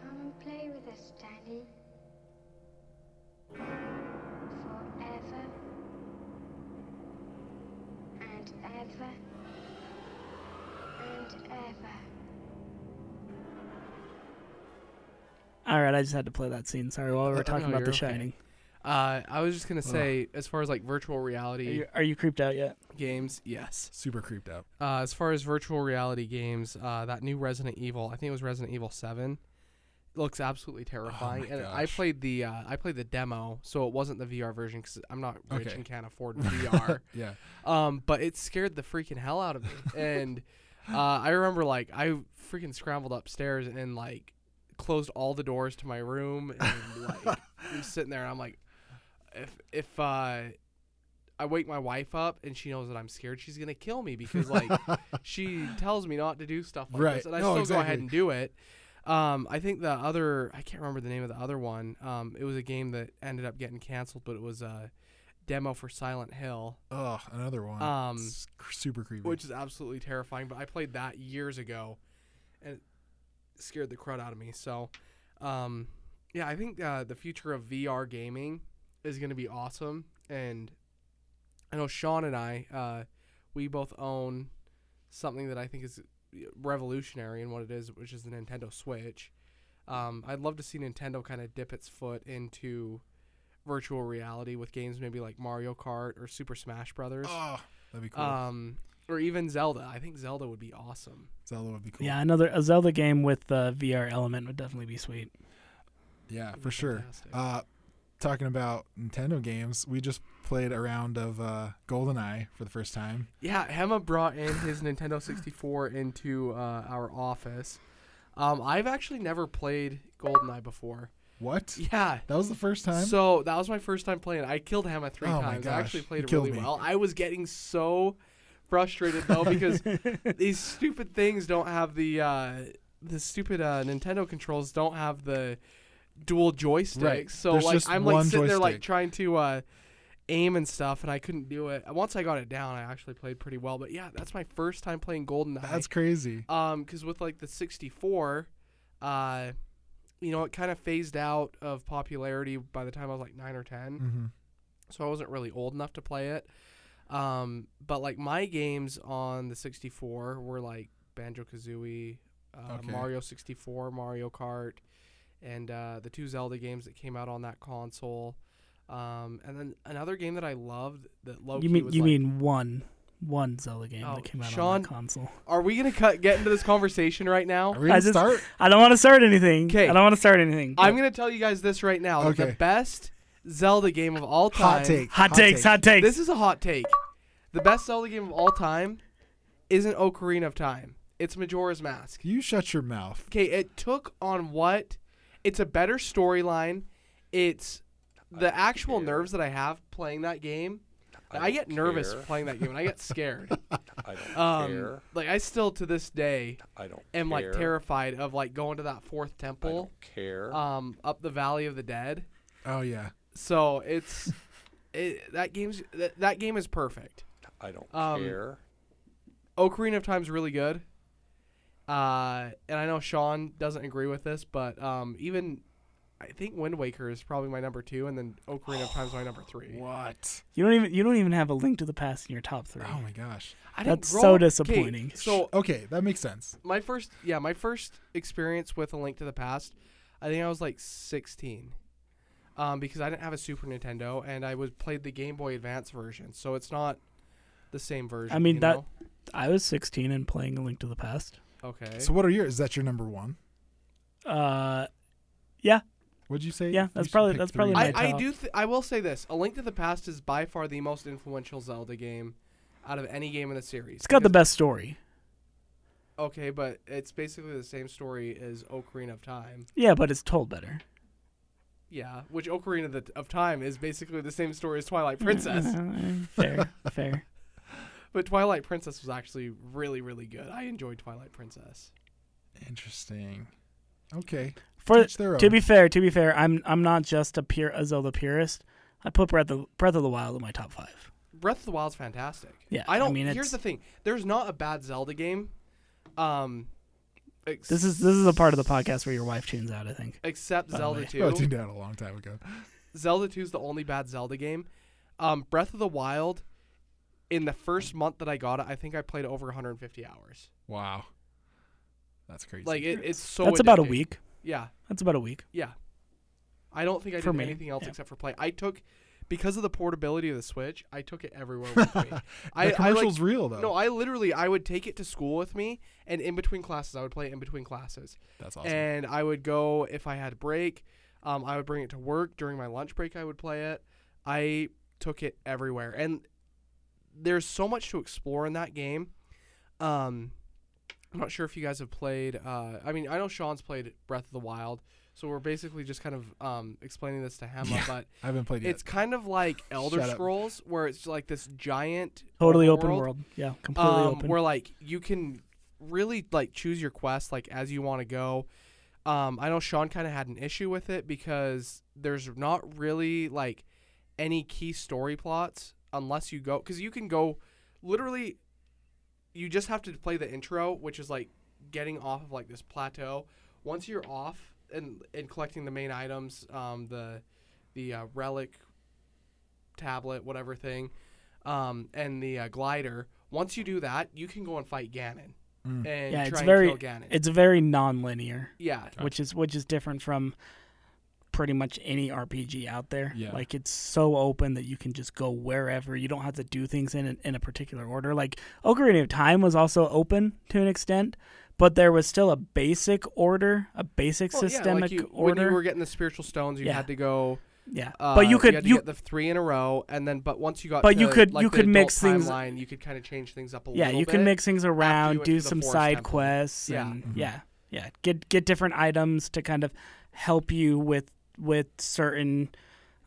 Speaker 4: Come and play with us, Danny. Forever and ever and ever.
Speaker 2: All right, I just had to play that scene. Sorry, while we were talking about The Shining.
Speaker 3: I was just gonna say, as far as like virtual reality,
Speaker 2: Are you creeped out yet?
Speaker 3: games, yes.
Speaker 1: Super creeped out.
Speaker 3: As far as virtual reality games, that new Resident Evil, I think it was Resident Evil 7, looks absolutely terrifying.
Speaker 1: Oh my
Speaker 3: And
Speaker 1: gosh.
Speaker 3: I played the demo, so it wasn't the VR version because I'm not rich
Speaker 1: Okay.
Speaker 3: and can't afford VR.
Speaker 1: Yeah.
Speaker 3: But it scared the freaking hell out of me. And I remember like I freaking scrambled upstairs and like closed all the doors to my room and like I'm sitting there and I'm like, if I wake my wife up and she knows that I'm scared she's gonna kill me because like she tells me not to do stuff like this, and I still go ahead and do it. I think the other, I can't remember the name of the other one. It was a game that ended up getting canceled, but it was a demo for Silent Hill.
Speaker 1: Oh, another one. Super creepy.
Speaker 3: Which is absolutely terrifying. But I played that years ago, and it scared the crud out of me. So, yeah, I think the future of VR gaming is going to be awesome. And I know Sean and I, we both own something that I think is revolutionary in what it is, which is the Nintendo Switch. I'd love to see Nintendo kind of dip its foot into virtual reality with games maybe like Mario Kart or Super Smash Brothers.
Speaker 1: Oh, that'd be cool.
Speaker 3: Or even Zelda. I think Zelda would be awesome.
Speaker 1: Zelda would be cool.
Speaker 2: Yeah, a Zelda game with the VR element would definitely be sweet.
Speaker 1: Yeah, for sure. Talking about Nintendo games, we just played a round of GoldenEye for the first time.
Speaker 3: Yeah, Hema brought in his Nintendo 64 into our office. I've actually never played GoldenEye before.
Speaker 1: What?
Speaker 3: Yeah.
Speaker 1: That was the first time?
Speaker 3: So that was my first time playing it. I killed Hema 3 times.
Speaker 1: My gosh.
Speaker 3: I actually played it
Speaker 1: You
Speaker 3: really
Speaker 1: killed me.
Speaker 3: well. I was getting so frustrated, though, because these stupid things don't have the stupid Nintendo controls don't have the dual joysticks.
Speaker 1: Right.
Speaker 3: So
Speaker 1: There's
Speaker 3: like
Speaker 1: just
Speaker 3: I'm like
Speaker 1: one
Speaker 3: sitting there like
Speaker 1: joystick.
Speaker 3: trying to aim and stuff, and I couldn't do it. Once I got it down, I actually played pretty well. But yeah, that's my first time playing GoldenEye.
Speaker 1: That's crazy.
Speaker 3: Because with like the 64, you know, it kind of phased out of popularity by the time I was like 9 or 10.
Speaker 1: Mm-hmm.
Speaker 3: So I wasn't really old enough to play it. But like my games on the 64 were like Banjo-Kazooie, Mario 64, Mario Kart, and the 2 Zelda games that came out on that console. And then another game that I loved that Loki was
Speaker 2: You
Speaker 3: like,
Speaker 2: mean one Zelda game that came out on that console?
Speaker 3: Are we gonna get into this conversation right now?
Speaker 1: Are we going to start?
Speaker 2: I don't want to start anything.
Speaker 3: 'Kay.
Speaker 2: I don't want to start anything.
Speaker 3: I'm gonna tell you guys this right now.
Speaker 1: Okay.
Speaker 3: The best Zelda game of all time.
Speaker 1: Hot take.
Speaker 2: Hot takes.
Speaker 3: This is a hot take. The best Zelda game of all time isn't Ocarina of Time. It's Majora's Mask.
Speaker 1: You shut your mouth.
Speaker 3: Okay, it took on what? It's a better storyline. It's the actual nerves that I have playing that game. I get nervous playing that game, and I get scared.
Speaker 5: I don't care.
Speaker 3: Like I still to this day
Speaker 5: I don't
Speaker 3: am
Speaker 5: care.
Speaker 3: like terrified of like going to that 4th
Speaker 5: I
Speaker 3: temple.
Speaker 5: don't care.
Speaker 3: Up the Valley of the Dead.
Speaker 1: Oh, yeah.
Speaker 3: So it's that game is perfect.
Speaker 5: I don't care.
Speaker 3: Ocarina of Time's really good. And I know Sean doesn't agree with this, but even I think Wind Waker is probably my number 2, and then Ocarina of Time's my number 3.
Speaker 1: What?
Speaker 2: You don't even have a Link to the Past in your top 3.
Speaker 1: Oh, my gosh.
Speaker 3: I didn't
Speaker 2: That's
Speaker 3: grow
Speaker 2: so
Speaker 3: up-
Speaker 2: disappointing.
Speaker 3: Okay, so
Speaker 1: Okay, that makes sense.
Speaker 3: my first experience with A Link to the Past, I think I was like 16. Because I didn't have a Super Nintendo, and I played the Game Boy Advance version, so it's not the same version.
Speaker 2: I mean,
Speaker 3: you
Speaker 2: that
Speaker 3: know?
Speaker 2: I was 16 and playing A Link to the Past.
Speaker 3: Okay.
Speaker 1: So what are yours? Is that your number 1?
Speaker 2: Yeah.
Speaker 1: What'd you say?
Speaker 2: Yeah,
Speaker 1: You
Speaker 2: that's
Speaker 1: should
Speaker 2: probably-
Speaker 1: pick
Speaker 2: that's
Speaker 1: 3.
Speaker 2: probably my
Speaker 3: I
Speaker 2: top.
Speaker 3: I will say this: A Link to the Past is by far the most influential Zelda game out of any game in the series.
Speaker 2: It's got the
Speaker 3: because-
Speaker 2: best story.
Speaker 3: Okay, but it's basically the same story as Ocarina of Time.
Speaker 2: Yeah, but it's told better.
Speaker 3: Yeah, which Ocarina of Time is basically the same story as Twilight Princess.
Speaker 2: Fair.
Speaker 3: But Twilight Princess was actually really, really good. I enjoyed Twilight Princess.
Speaker 1: Interesting. Okay.
Speaker 2: For
Speaker 1: Each their
Speaker 2: to
Speaker 1: own.
Speaker 2: be fair, I'm not just a Zelda purist. I put Breath of the Wild in my top 5.
Speaker 3: Breath of the Wild's fantastic.
Speaker 2: Yeah,
Speaker 3: I don't.
Speaker 2: I mean,
Speaker 3: here's
Speaker 2: it's-
Speaker 3: the thing: there's not a bad Zelda game.
Speaker 2: This is a part of the podcast where your wife tunes out, I think.
Speaker 3: Except
Speaker 2: by the
Speaker 3: Zelda
Speaker 2: way.
Speaker 3: 2.
Speaker 1: Well, I tuned out a long time ago.
Speaker 3: Zelda 2 is the only bad Zelda game. Breath of the Wild, in the first month that I got it, I think I played over 150 hours.
Speaker 1: Wow. That's crazy.
Speaker 3: Like it's so.
Speaker 2: That's about a
Speaker 3: addicting.
Speaker 2: week.
Speaker 3: Yeah,
Speaker 2: That's about a week.
Speaker 3: yeah. I don't think I
Speaker 2: For
Speaker 3: did
Speaker 2: me,
Speaker 3: anything else
Speaker 2: yeah.
Speaker 3: except for play. Because of the portability of the Switch, I took it everywhere with me.
Speaker 1: the commercial's real, though.
Speaker 3: No, I would take it to school with me, and in between classes, I would play it in between classes.
Speaker 1: That's awesome.
Speaker 3: And I would go, if I had a break, I would bring it to work. During my lunch break, I would play it. I took it everywhere. And there's so much to explore in that game. I'm not sure if you guys have played. I mean, I know Sean's played Breath of the Wild, So we're basically just kind of explaining this to Hema, but
Speaker 1: I haven't played yet.
Speaker 3: it's kind of like Elder
Speaker 1: Shut up.
Speaker 3: Scrolls, where it's like this giant
Speaker 2: Totally open world. Yeah, completely open.
Speaker 3: where like you can really like choose your quest like as you want to go. I know Sean kind of had an issue with it because there's not really like any key story plots unless you go, because you can go literally, you just have to play the intro, which is like getting off of like this plateau. Once you're off and collecting the main items, the relic tablet, whatever thing, and the glider. Once you do that, you can go and fight Ganon and try and kill Ganon.
Speaker 2: It's very non-linear.
Speaker 3: Yeah,
Speaker 2: which is different from pretty much any RPG out there.
Speaker 1: Yeah.
Speaker 2: Like it's so open that you can just go wherever. You don't have to do things in a particular order. Like Ocarina of Time was also open to an extent, but there was still a basic order, a basic systemic order.
Speaker 3: When you were getting the spiritual stones, you had to go.
Speaker 2: Yeah, but you could
Speaker 3: had to get the 3 in a row, and then once you got
Speaker 2: but
Speaker 3: to,
Speaker 2: you could
Speaker 3: like,
Speaker 2: you
Speaker 3: the
Speaker 2: could
Speaker 3: adult
Speaker 2: mix things.
Speaker 3: timeline, you could kind of change things up a little bit.
Speaker 2: Yeah, you can mix things around, do
Speaker 3: to the
Speaker 2: some
Speaker 3: Forest
Speaker 2: side
Speaker 3: Temple.
Speaker 2: quests,
Speaker 3: Yeah.
Speaker 2: and get different items to kind of help you with certain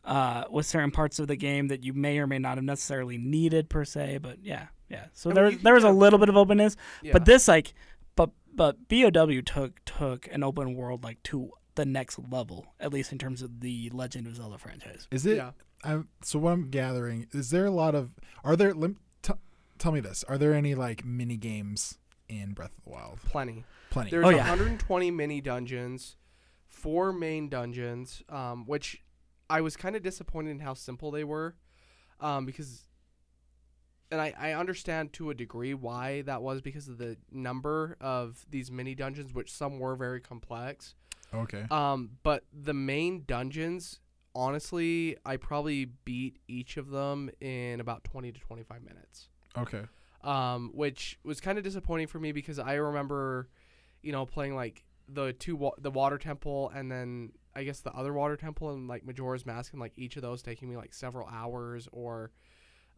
Speaker 2: parts of the game that you may or may not have necessarily needed per se. But yeah. So
Speaker 3: I mean,
Speaker 2: there was a little bit of openness,
Speaker 3: Yeah.
Speaker 2: but this like, but BOW took an open world like to the next level, at least in terms of the Legend of Zelda franchise.
Speaker 1: Is it?
Speaker 3: Yeah.
Speaker 1: So what I'm gathering, is there a lot of? Are there? Tell me this. Are there any like mini games in Breath of the Wild?
Speaker 3: Plenty.
Speaker 1: Plenty.
Speaker 3: There's 120 mini dungeons, 4 main dungeons, which I was kind of disappointed in how simple they were, because, and I understand to a degree why that was, because of the number of these mini dungeons, which some were very complex.
Speaker 1: Okay.
Speaker 3: But the main dungeons, honestly, I probably beat each of them in about 20 to 25 minutes.
Speaker 1: Okay.
Speaker 3: Which was kind of disappointing for me because I remember, playing like the water temple and then I guess the other water temple and like Majora's Mask, and like each of those taking me like several hours, or,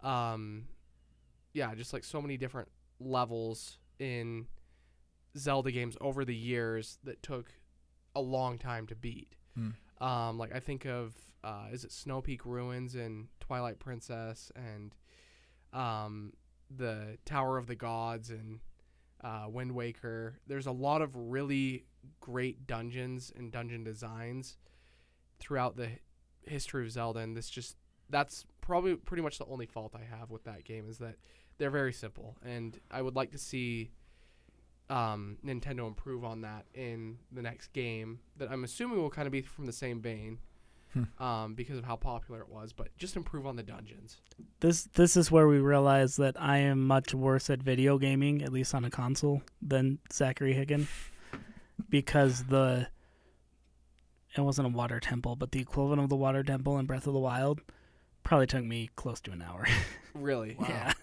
Speaker 3: just like so many different levels in Zelda games over the years that took a long time to beat. Like I think of is it Snow Peak Ruins and Twilight Princess and the Tower of the Gods and Wind Waker. There's a lot of really great dungeons and dungeon designs throughout the history of Zelda, and that's probably pretty much the only fault I have with that game, is that they're very simple, and I would like to see Nintendo improve on that in the next game that I'm assuming will kind of be from the same vein, because of how popular it was, but just improve on the dungeons.
Speaker 2: This is where we realize that I am much worse at video gaming, at least on a console, than Zachary Higgin, because it wasn't a water temple, but the equivalent of the water temple in Breath of the Wild probably took me close to an hour.
Speaker 3: Really?
Speaker 1: Wow.
Speaker 2: Yeah.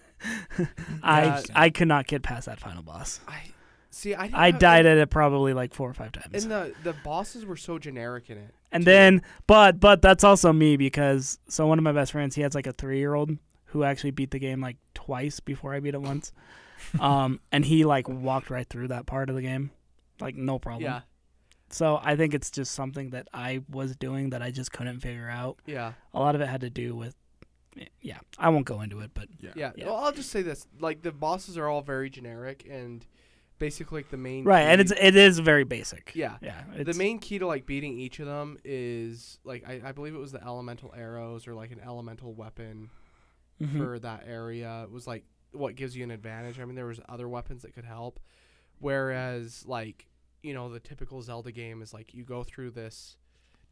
Speaker 2: I could not get past that final boss.
Speaker 3: I
Speaker 2: died at it probably like 4 or 5 times.
Speaker 3: And the bosses were so generic in it.
Speaker 2: And then, but that's also me, because one of my best friends, he has like a 3-year-old who actually beat the game like twice before I beat it once. And he like walked right through that part of the game, like no problem.
Speaker 3: Yeah.
Speaker 2: So I think it's just something that I was doing that I just couldn't figure out.
Speaker 3: Yeah.
Speaker 2: A lot of it had to do with, I won't go into it, but
Speaker 3: Yeah. Well, I'll just say this: like the bosses are all very generic and basically like the main
Speaker 2: right,
Speaker 3: key,
Speaker 2: and it is very basic.
Speaker 3: Yeah.
Speaker 2: Yeah.
Speaker 3: The main key to like beating each of them is like I believe it was the elemental arrows or like an elemental weapon for that area. It was like what gives you an advantage. I mean, there was other weapons that could help, whereas like the typical Zelda game is like you go through this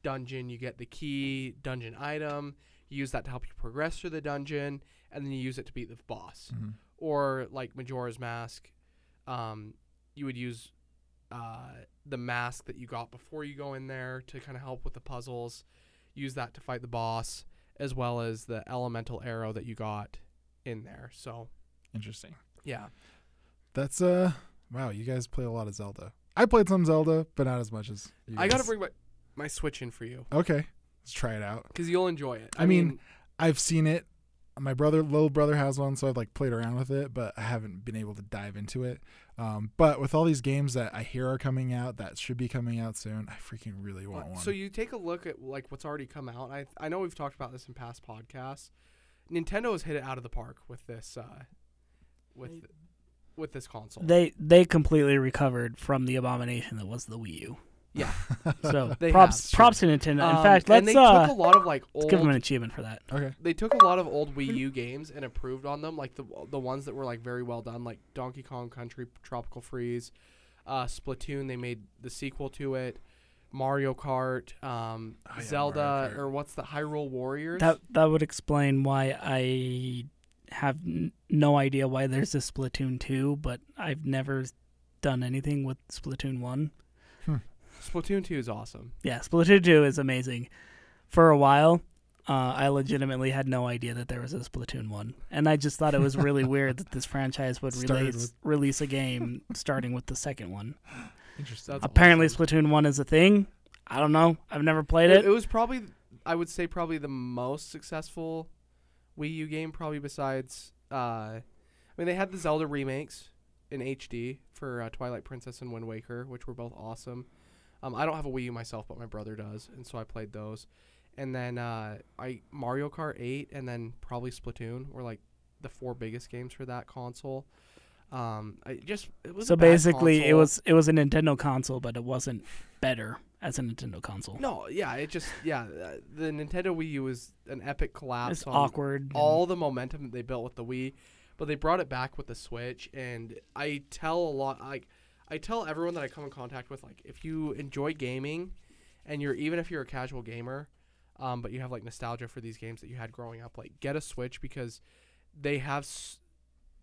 Speaker 3: dungeon, you get the key dungeon item, you use that to help you progress through the dungeon, and then you use it to beat the boss. Or like Majora's Mask, you would use the mask that you got before you go in there to kind of help with the puzzles, use that to fight the boss, as well as the elemental arrow that you got in there. So
Speaker 1: interesting.
Speaker 3: Yeah.
Speaker 1: That's wow, you guys play a lot of Zelda. I played some Zelda, but not as much as you guys.
Speaker 3: I got to bring my Switch in for you.
Speaker 1: Okay. Let's try it out.
Speaker 3: Because you'll enjoy it.
Speaker 1: I mean, I've seen it my little brother has one, so I've like played around with it, but I haven't been able to dive into it. But with all these games that I hear are coming out that should be coming out soon, I freaking really want one.
Speaker 3: So you take a look at like what's already come out. I know we've talked about this in past podcasts. Nintendo has hit it out of the park with this with this console.
Speaker 2: They completely recovered from the abomination that was the Wii U.
Speaker 3: Yeah.
Speaker 2: So
Speaker 3: They
Speaker 2: props
Speaker 3: have.
Speaker 2: to Nintendo. In fact,
Speaker 3: and they took a lot of like
Speaker 2: let's give them an
Speaker 3: old.
Speaker 2: achievement for that.
Speaker 1: Okay.
Speaker 3: They took a lot of old Wii U games and improved on them, like the ones that were like very well done, like Donkey Kong Country, Tropical Freeze, Splatoon. They made the sequel to it. Mario Kart, Zelda,
Speaker 1: Mario Kart.
Speaker 3: or what's the Hyrule Warriors?
Speaker 2: That would explain why I have no idea why there's a Splatoon 2, but I've never done anything with Splatoon 1.
Speaker 3: Splatoon 2 is awesome.
Speaker 2: Yeah, Splatoon 2 is amazing. For a while, I legitimately had no idea that there was a Splatoon 1. And I just thought it was really weird that this franchise would release a game starting with the second one.
Speaker 1: Interesting.
Speaker 3: That's
Speaker 2: Apparently
Speaker 3: awesome.
Speaker 2: Splatoon 1 is a thing. I don't know. I've never played
Speaker 3: It
Speaker 2: it.
Speaker 3: was probably, I would say, probably the most successful Wii U game, probably besides. I mean, they had the Zelda remakes in HD for Twilight Princess and Wind Waker, which were both awesome. I don't have a Wii U myself, but my brother does, and so I played those. And then Mario Kart 8, and then probably Splatoon were like the 4 biggest games for that console. It was
Speaker 2: So
Speaker 3: a bad
Speaker 2: basically,
Speaker 3: console.
Speaker 2: it was a Nintendo console, but it wasn't better as a Nintendo console.
Speaker 3: No, yeah, the Nintendo Wii U was an epic collapse.
Speaker 2: It's
Speaker 3: on
Speaker 2: awkward.
Speaker 3: all the momentum that they built with the Wii, but they brought it back with the Switch. And I tell everyone that I come in contact with, like, if you enjoy gaming, and even if you're a casual gamer, but you have like nostalgia for these games that you had growing up, like, get a Switch, because they have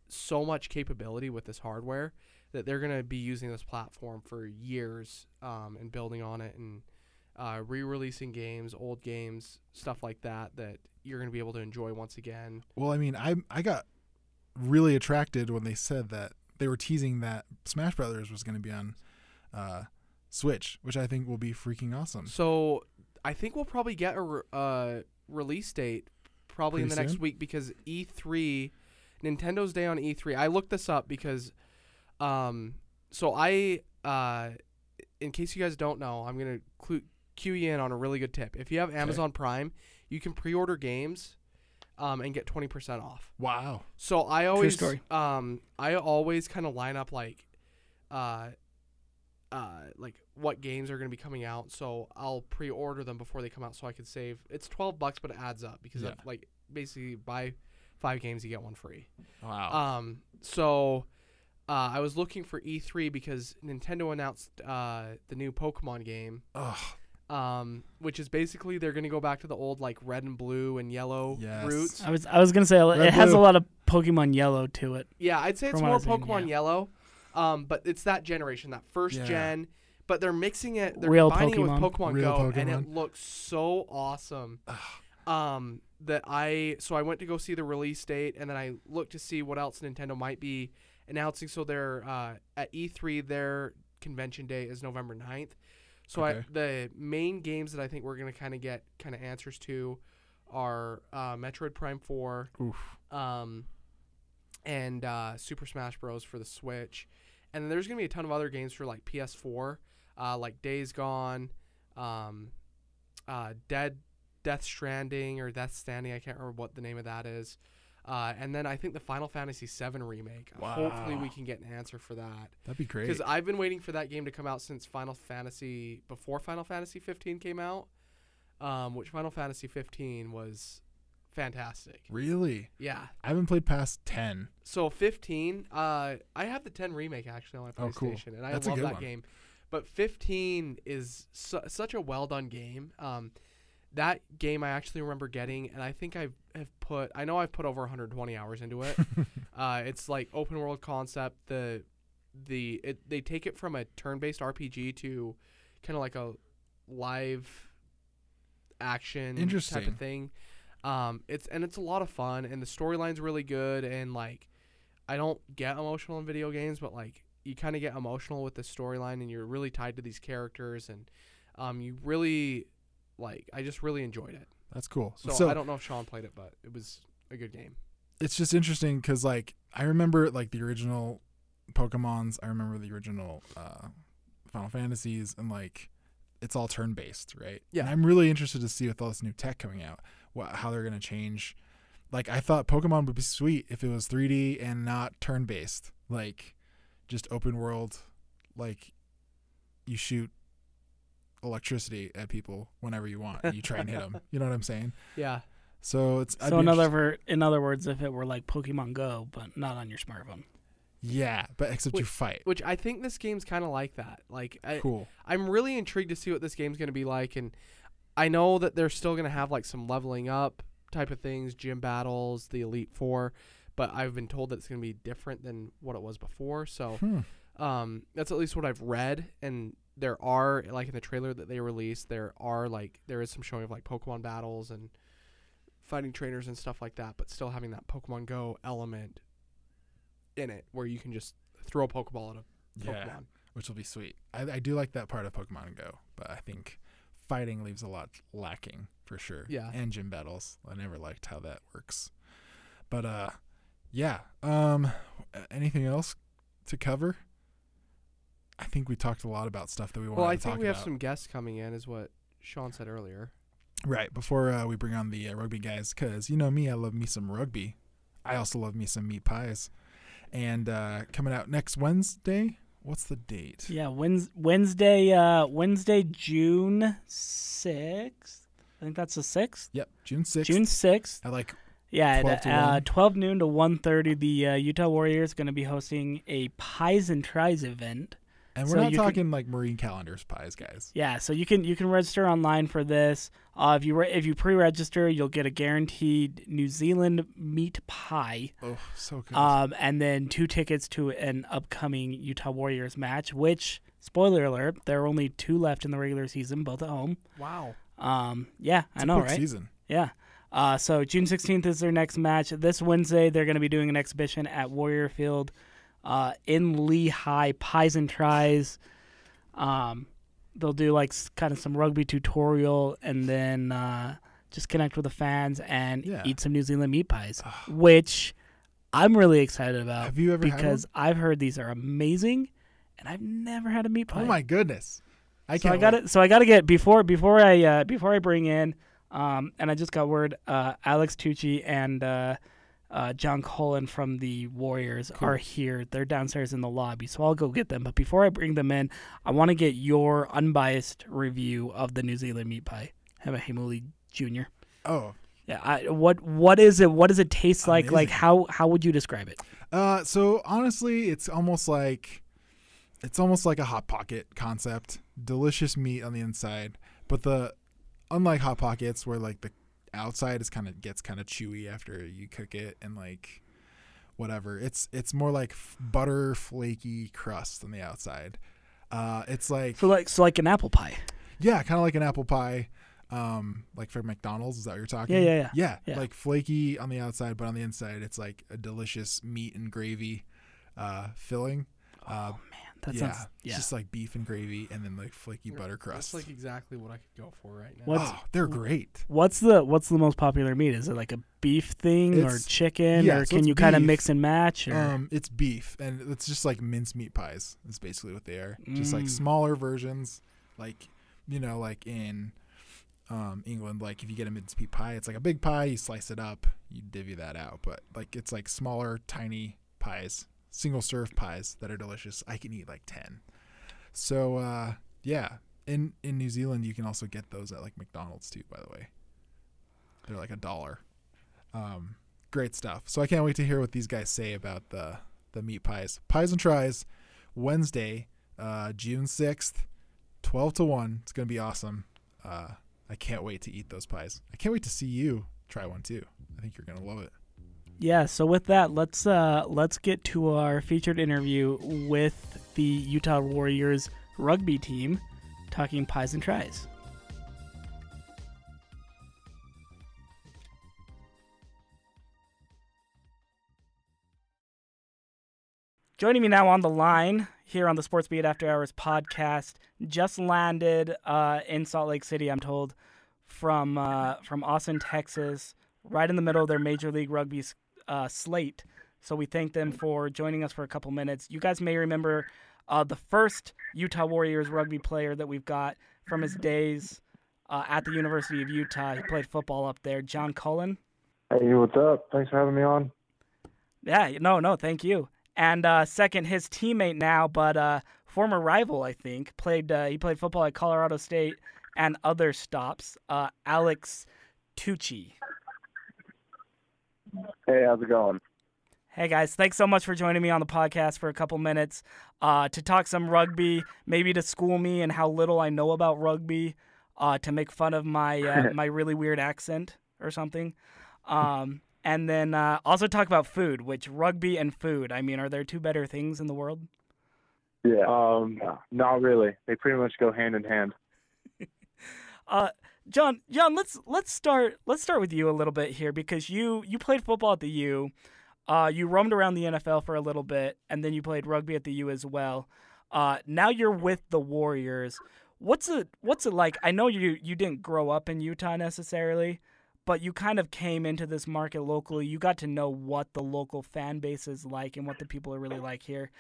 Speaker 3: so much capability with this hardware that they're going to be using this platform for years, and building on it and re-releasing games, old games, stuff like that you're going to be able to enjoy once again.
Speaker 1: Well, I mean, I got really attracted when they said that they were teasing that Smash Brothers was going to be on Switch, which I think will be freaking awesome.
Speaker 3: So I think we'll probably get a release date probably in the next
Speaker 1: soon?
Speaker 3: week, because E3, Nintendo's Day on E3. I looked this up because, in case you guys don't know, I'm going to cue you in on a really good tip. If you have Amazon Prime, you can pre-order games and get 20% off.
Speaker 1: Wow.
Speaker 3: So I always
Speaker 2: story.
Speaker 3: I always kind of line up like what games are going to be coming out, so I'll pre-order them before they come out so I could save. It's $12, but it adds up because of, like, basically buy 5 games you get 1 free.
Speaker 1: Wow.
Speaker 3: I was looking for E3 because Nintendo announced the new Pokemon game. Which is basically they're going to go back to the old, like, red and blue and yellow roots.
Speaker 2: I was gonna say it has a lot of Pokemon Yellow to it.
Speaker 3: Yeah, I'd say it's
Speaker 2: From
Speaker 3: more
Speaker 2: what I've seen,
Speaker 3: Pokemon Yellow, but it's that generation, that first gen. But they're mixing it, they're
Speaker 2: Real
Speaker 3: combining it with
Speaker 2: Pokemon.
Speaker 3: Pokemon
Speaker 1: Real
Speaker 3: Go, and
Speaker 1: Pokemon.
Speaker 3: it looks so awesome. So I went to go see the release date, and then I looked to see what else Nintendo might be announcing. So they're at E3, their convention day is November 9th. So the main games that I think we're going to kind of get answers to are Metroid Prime 4, and Super Smash Bros. For the Switch. And then there's going to be a ton of other games for, like, PS4, like Days Gone, Death Stranding, or Death Standing, I can't remember what the name of that is. And then I think the Final Fantasy VII remake.
Speaker 1: Wow.
Speaker 3: Hopefully we can get an answer for that.
Speaker 1: That'd be great.
Speaker 3: Because I've been waiting for that game to come out since before Final Fantasy 15 came out, which Final Fantasy 15 was fantastic.
Speaker 1: Really?
Speaker 3: Yeah.
Speaker 1: I haven't played past 10.
Speaker 3: So 15, I have the 10 remake actually on my PlayStation,
Speaker 1: cool.
Speaker 3: and I
Speaker 1: That's a
Speaker 3: love
Speaker 1: good
Speaker 3: that
Speaker 1: one.
Speaker 3: game. But 15 is such a well done game. That game I actually remember getting, and I think I've put over 120 hours into it. It's like open world concept. They take it from a turn-based RPG to kind of like a live action type of thing. It's a lot of fun, and the storyline's really good, and, like, I don't get emotional in video games, but, like, you kind of get emotional with the storyline, and you're really tied to these characters, and you really, like, I just really enjoyed it.
Speaker 1: That's cool.
Speaker 3: So I don't know if Sean played it, but it was a good game.
Speaker 1: It's just interesting because, like, I remember, like, the original Pokemons. I remember the original Final Fantasies, and, like, it's all turn-based, right?
Speaker 3: Yeah.
Speaker 1: And I'm really interested to see with all this new tech coming out, how they're going to change. Like, I thought Pokemon would be sweet if it was 3D and not turn-based. Like, just open world, like, you shoot electricity at people whenever you want and you try and hit them. You know what I'm saying?
Speaker 3: Yeah.
Speaker 1: So it's
Speaker 2: So in other words, if it were like Pokemon Go, but not on your smartphone.
Speaker 1: Yeah, but except you fight.
Speaker 3: Which I think this game's kind of like that. Like,
Speaker 1: Cool.
Speaker 3: I'm really intrigued to see what this game's going to be like, and I know that they're still going to have like some leveling up type of things, gym battles, the Elite Four, but I've been told that it's going to be different than what it was before. So that's at least what I've read, and there are, like, in the trailer that they released, there is some showing of like Pokemon battles and fighting trainers and stuff like that, but still having that Pokemon Go element in it where you can just throw a Pokeball at a Pokemon.
Speaker 1: Yeah, which will be sweet. I do like that part of Pokemon Go, but I think fighting leaves a lot lacking for sure.
Speaker 3: Yeah.
Speaker 1: And gym battles. I never liked how that works. But yeah. Anything else to cover? I think we talked a lot about stuff that we wanted to talk about.
Speaker 3: Well, I think we have some guests coming in, is what Sean said earlier.
Speaker 1: Right, before we bring on the rugby guys, because you know me, I love me some rugby. I also love me some meat pies. And coming out next Wednesday, what's the date?
Speaker 2: Yeah, Wednesday, June 6th. I think that's the 6th.
Speaker 1: Yep, June 6th.
Speaker 2: June 6th.
Speaker 1: At like
Speaker 2: 12
Speaker 1: to 1.
Speaker 2: 12 noon to 1:30, the Utah Warriors going to be hosting a Pies and Tries event.
Speaker 1: And we're not talking like Marine Calendars pies, guys.
Speaker 2: Yeah, so you can register online for this. If you pre-register, you'll get a guaranteed New Zealand meat pie.
Speaker 1: Oh, so good.
Speaker 2: And then 2 tickets to an upcoming Utah Warriors match, which, spoiler alert, there are only 2 left in the regular season, both at home.
Speaker 3: Wow.
Speaker 2: Yeah,
Speaker 1: it's
Speaker 2: I know,
Speaker 1: a quick
Speaker 2: right?
Speaker 1: Season.
Speaker 2: Yeah. So June 16th is their next match. This Wednesday, they're going to be doing an exhibition at Warrior Field in Lehi, Pies and Tries. They'll do like kind of some rugby tutorial and then just connect with the fans and eat some New Zealand meat pies, which I'm really excited about.
Speaker 1: Have you ever had one?
Speaker 2: Because I've heard these are amazing, and I've never had a meat pie.
Speaker 1: Oh my goodness! I
Speaker 2: got to get before I bring in, and I just got word. Alex Tucci and John Cullen from the Warriors are here. They're downstairs in the lobby, so I'll go get them. But before I bring them in, I want to get your unbiased review of the New Zealand meat pie. Hema Hemuli Jr.
Speaker 1: Oh.
Speaker 2: Yeah. What is it? What does it taste like?
Speaker 1: Amazing.
Speaker 2: Like how would you describe it?
Speaker 1: So honestly, it's almost like a Hot Pocket concept. Delicious meat on the inside, but unlike Hot Pockets where like the outside gets kind of chewy after you cook it and like whatever. It's more like butter flaky crust on the outside. It's like
Speaker 2: so like an apple pie.
Speaker 1: Yeah, kind of like an apple pie. Like from McDonald's, is that what you're talking?
Speaker 2: Yeah.
Speaker 1: Like flaky on the outside, but on the inside it's like a delicious meat and gravy filling.
Speaker 2: Man, that sounds
Speaker 1: It's just like beef and gravy and then like flaky butter crust.
Speaker 3: That's like exactly what I could go for right now.
Speaker 1: They're great.
Speaker 2: What's the most popular meat? Is it like a beef thing or chicken, or
Speaker 1: so
Speaker 2: can you kind of mix and match?
Speaker 1: It's beef, and it's just like mincemeat pies. Is basically what they are. Just like smaller versions, like like in England, like if you get a mincemeat pie, it's like a big pie. You slice it up, you divvy that out, but like it's like smaller, tiny pies. Single serve pies that are delicious. I can eat like 10. So in New Zealand you can also get those at like McDonald's too, by the way. They're like $1. Great stuff. So I can't wait to hear what these guys say about the meat pies. Pies and Tries, Wednesday, June 6th, 12 to 1. It's gonna be awesome. I can't wait to eat those pies. I can't wait to see you try one too. I think you're gonna love it.
Speaker 2: Yeah, so with that, let's get to our featured interview with the Utah Warriors rugby team, talking Pies and Tries. Joining me now on the line here on the Sportsbeat After Hours podcast, just landed in Salt Lake City, I'm told, from Austin, Texas. right in the middle of their Major League Rugby slate. So we thank them for joining us for a couple minutes. You guys may remember the first Utah Warriors rugby player that we've got from his days at the University of Utah. He played football up there, John Cullen.
Speaker 6: Hey, what's up? Thanks for having me on.
Speaker 2: Yeah, no, thank you. And second, his teammate now, but former rival, I think, he played football at Colorado State and other stops, Alex Tucci.
Speaker 6: Hey, how's it going?
Speaker 2: Hey, guys, thanks so much for joining me on the podcast for a couple minutes to talk some rugby, maybe to school me and how little I know about rugby, to make fun of my my really weird accent or something. And then also talk about food, which rugby and food, I mean, are there two better things in the world?
Speaker 6: Yeah. Not really. They pretty much go hand in hand.
Speaker 2: John, let's start with you a little bit here because you played football at the U. You roamed around the NFL for a little bit, and then you played rugby at the U as well. Now you're with the Warriors. What's it like? I know you didn't grow up in Utah necessarily, but you kind of came into this market locally. You got to know what the local fan base is like and what the people are really like here.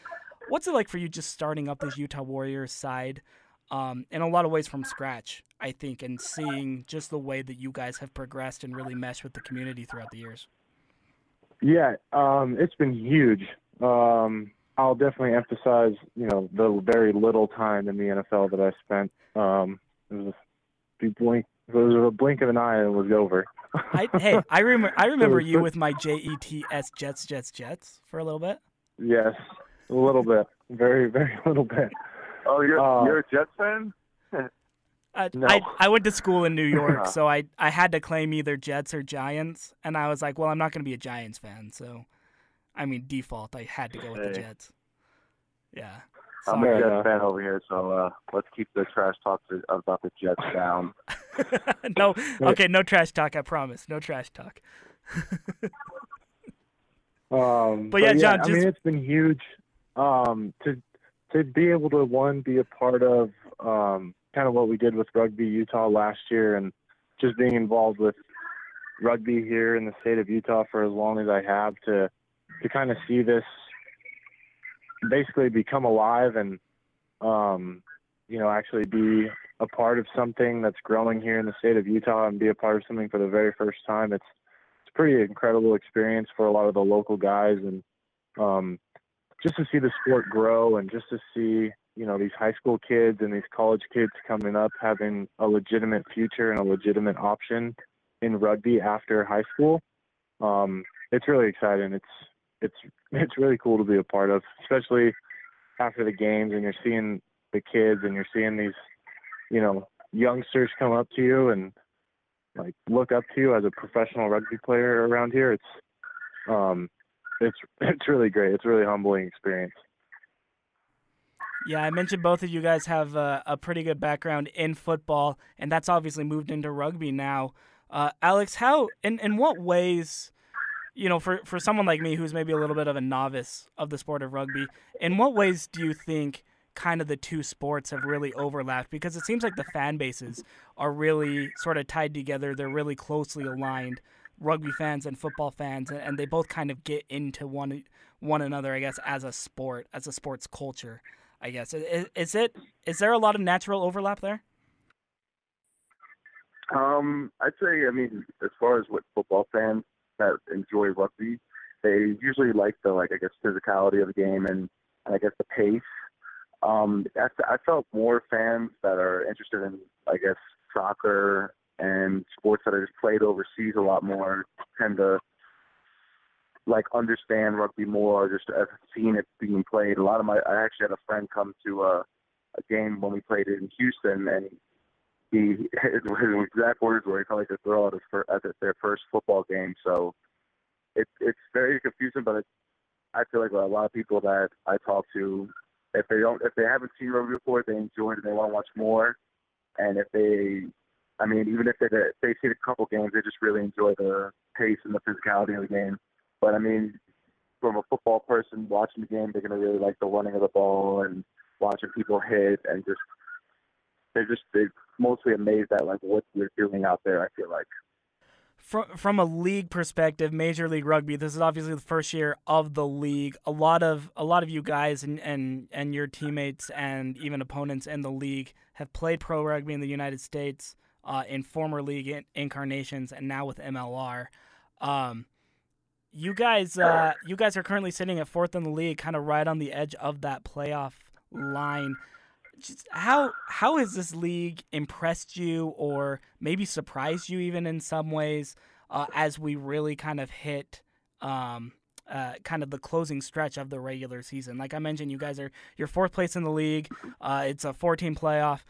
Speaker 2: What's it like for you just starting up this Utah Warriors side in a lot of ways from scratch, I think, and seeing just the way that you guys have progressed and really meshed with the community throughout the years?
Speaker 6: Yeah, it's been huge. I'll definitely emphasize, the very little time in the NFL that I spent. It was a blink of an eye and it was over.
Speaker 2: I remember you with my JETS Jets for a little bit.
Speaker 6: Yes, a little bit, very very little bit.
Speaker 7: Oh, you're a Jets fan?
Speaker 6: No.
Speaker 2: I went to school in New York, so I had to claim either Jets or Giants, and I was like, well, I'm not going to be a Giants fan, so I mean default I had to go with the Jets. Yeah.
Speaker 7: I'm a Jets fan over here, so let's keep the trash talk about the Jets down.
Speaker 2: No, okay, no trash talk. I promise, no trash talk.
Speaker 6: But
Speaker 2: yeah, John,
Speaker 6: I mean, it's been huge to be able to be a part of kind of what we did with Rugby Utah last year, and just being involved with rugby here in the state of Utah for as long as I have to kind of see this basically become alive and actually be a part of something that's growing here in the state of Utah and be a part of something for the very first time. It's a pretty incredible experience for a lot of the local guys, and just to see the sport grow and just to see these high school kids and these college kids coming up having a legitimate future and a legitimate option in rugby after high school. It's really exciting. It's really cool to be a part of, especially after the games and you're seeing the kids and you're seeing these, youngsters come up to you and like look up to you as a professional rugby player around here. It's really great. It's a really humbling experience.
Speaker 2: Yeah, I mentioned both of you guys have a pretty good background in football, and that's obviously moved into rugby now. Alex, how, in what ways, for someone like me who's maybe a little bit of a novice of the sport of rugby, in what ways do you think kind of the two sports have really overlapped? Because it seems like the fan bases are really sort of tied together. They're really closely aligned, rugby fans and football fans, and they both kind of get into one another, I guess, as a sport, as a sports culture, I guess. Is there a lot of natural overlap there?
Speaker 7: I'd say, as far as what football fans that enjoy rugby, they usually like the, physicality of the game and I guess the pace. I felt more fans that are interested in, soccer and sports that are just played overseas a lot more tend to, understand rugby more, just as seeing it being played. I actually had a friend come to a game when we played it in Houston, and his exact words were he felt like a throw at their first football game. So it's very confusing, but I feel like a lot of people that I talk to, if they haven't seen rugby before, they enjoy it and they want to watch more. And even if they see a couple games, they just really enjoy the pace and the physicality of the game. But from a football person watching the game, they're gonna really like the running of the ball and watching people hit, and they're mostly amazed at what we're doing out there, I feel like.
Speaker 2: from a league perspective, Major League Rugby, this is obviously the first year of the league. A lot of you guys and your teammates and even opponents in the league have played pro rugby in the United States in former league incarnations and now with MLR. You guys are currently sitting at 4th in the league, kind of right on the edge of that playoff line. Just how has this league impressed you, or maybe surprised you even in some ways, as we really kind of hit kind of the closing stretch of the regular season? Like I mentioned, you're 4th place in the league. It's a 14 playoff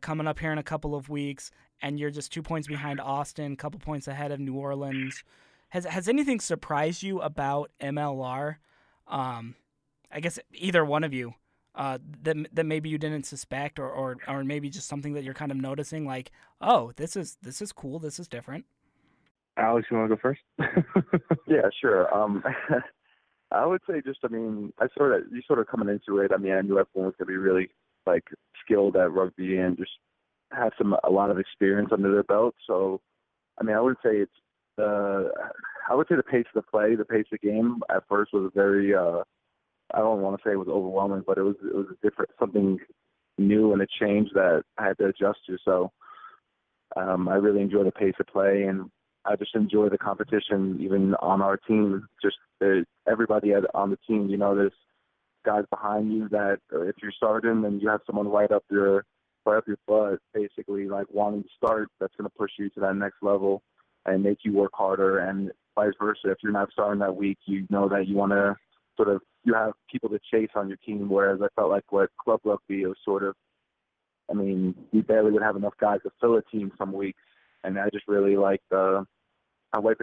Speaker 2: coming up here in a couple of weeks, and you're just 2 points behind Austin, a couple points ahead of New Orleans. Has anything surprised you about MLR? I guess either one of you. That maybe you didn't suspect, or maybe just something that you're kind of noticing, like, oh, this is cool, this is different.
Speaker 6: Alex, you want to go first?
Speaker 7: Yeah, sure. I would say you sort of coming into it. I mean, I knew everyone was going to be really like skilled at rugby and just have a lot of experience under their belt. So, I mean, I would say the pace of the play, the pace of the game at first was very. I don't want to say it was overwhelming, but it was a different, something new and a change that I had to adjust to. So I really enjoy the pace of play, and I just enjoy the competition even on our team. Just everybody on the team, there's guys behind you that if you're starting, then you have someone right up your butt, basically like wanting to start. That's going to push you to that next level and make you work harder, and vice versa. If you're not starting that week, you know that you want to you have people to chase on your team, whereas I felt like what club rugby was we barely would have enough guys to fill a team some weeks, and I just really like the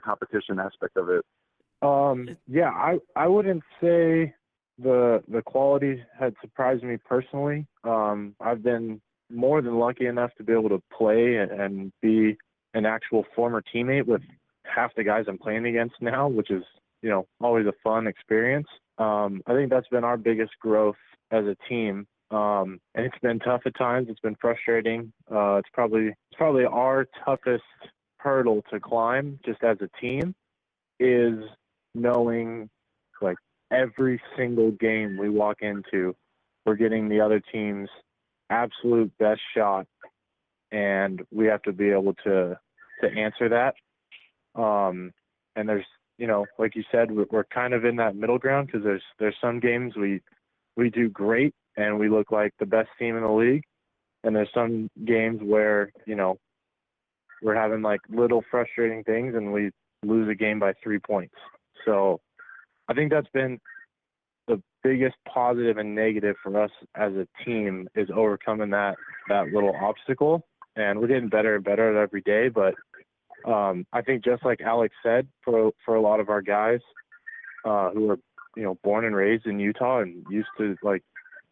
Speaker 7: competition aspect of it.
Speaker 6: I wouldn't say the quality had surprised me personally. I've been more than lucky enough to be able to play and be an actual former teammate with half the guys I'm playing against now, which is always a fun experience. I think that's been our biggest growth as a team. And it's been tough at times. It's been frustrating. It's probably our toughest hurdle to climb just as a team, is knowing like every single game we walk into, we're getting the other team's absolute best shot, and we have to be able to answer that. And there's, like you said, we're kind of in that middle ground, because there's some games we do great and we look like the best team in the league, and there's some games where we're having like little frustrating things and we lose a game by 3 points. So I think that's been the biggest positive and negative for us as a team, is overcoming that little obstacle, and we're getting better and better at every day. But I think just like Alex said, for a lot of our guys who are born and raised in Utah and used to like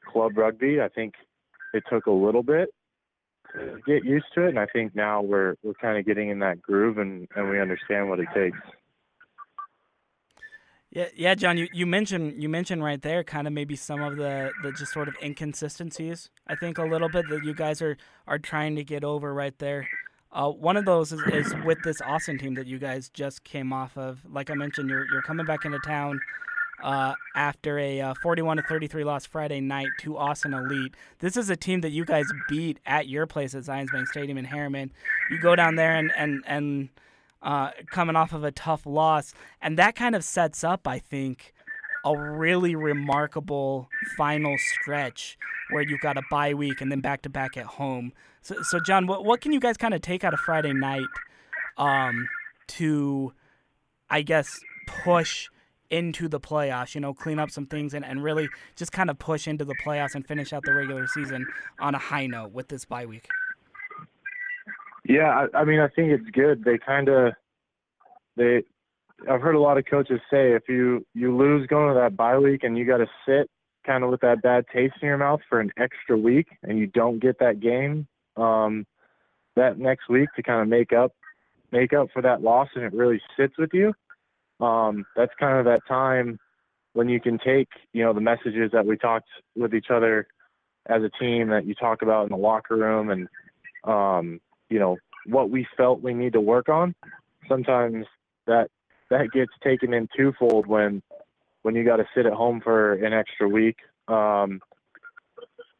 Speaker 6: club rugby, I think it took a little bit to get used to it, and I think now we're kind of getting in that groove, and we understand what it takes.
Speaker 2: Yeah, John, you mentioned right there kind of maybe some of the just sort of inconsistencies, I think, a little bit that you guys are trying to get over right there. One of those is with this Austin team that you guys just came off of. Like I mentioned, you're coming back into town after a 41-33 loss Friday night to Austin Elite. This is a team that you guys beat at your place at Zions Bank Stadium in Harriman. You go down there and coming off of a tough loss, and that kind of sets up, I think, a really remarkable final stretch where you've got a bye week and then back-to-back at home. So John, what can you guys kind of take out of Friday night to, I guess, push into the playoffs, clean up some things and really just kind of push into the playoffs and finish out the regular season on a high note with this bye week?
Speaker 6: Yeah, I mean, I think it's good. I've heard a lot of coaches say if you lose going to that bye week and you got to sit kind of with that bad taste in your mouth for an extra week, and you don't get that game that next week to kind of make up for that loss, and it really sits with you. That's kind of that time when you can take, the messages that we talked with each other as a team that you talk about in the locker room, and what we felt we need to work on, sometimes that gets taken in twofold when you got to sit at home for an extra week. On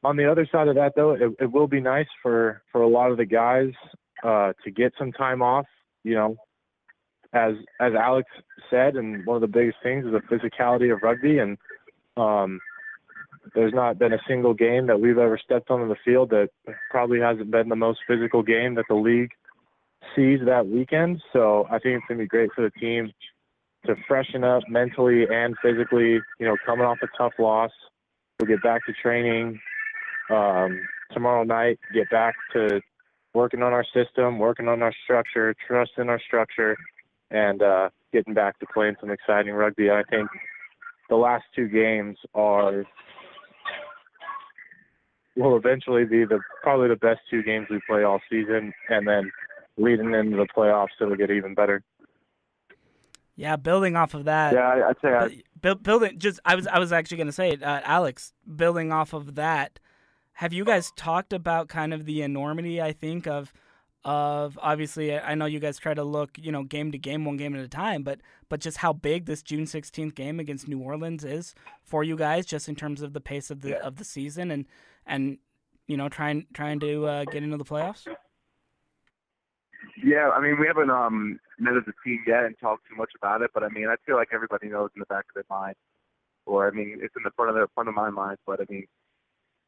Speaker 6: the other side of that, though, it will be nice for a lot of the guys to get some time off. You know, as Alex said, and one of the biggest things is the physicality of rugby, and there's not been a single game that we've ever stepped onto the field that probably hasn't been the most physical game that the league sees that weekend. So I think it's going to be great for the team to freshen up mentally and physically, you know, coming off a tough loss. We'll get back to training tomorrow night, get back to working on our system, working on our structure, trusting our structure, and getting back to playing some exciting rugby. I think the last two games will eventually be probably the best two games we play all season, and then leading into the playoffs, it'll get even better.
Speaker 2: Yeah, building off of that.
Speaker 7: Yeah, I'd say
Speaker 2: building. Just I was actually going to say it, Alex. Building off of that, have you guys talked about kind of the enormity? I think of obviously. I know you guys try to look, you know, game to game, one game at a time, but just how big this June 16th game against New Orleans is for you guys, just in terms of the pace of the season and you know trying to get into the playoffs.
Speaker 7: Yeah, I mean, we haven't met as a team yet and talked too much about it, but I mean, I feel like everybody knows in the back of their mind, or I mean, it's in the front of my mind. But I mean,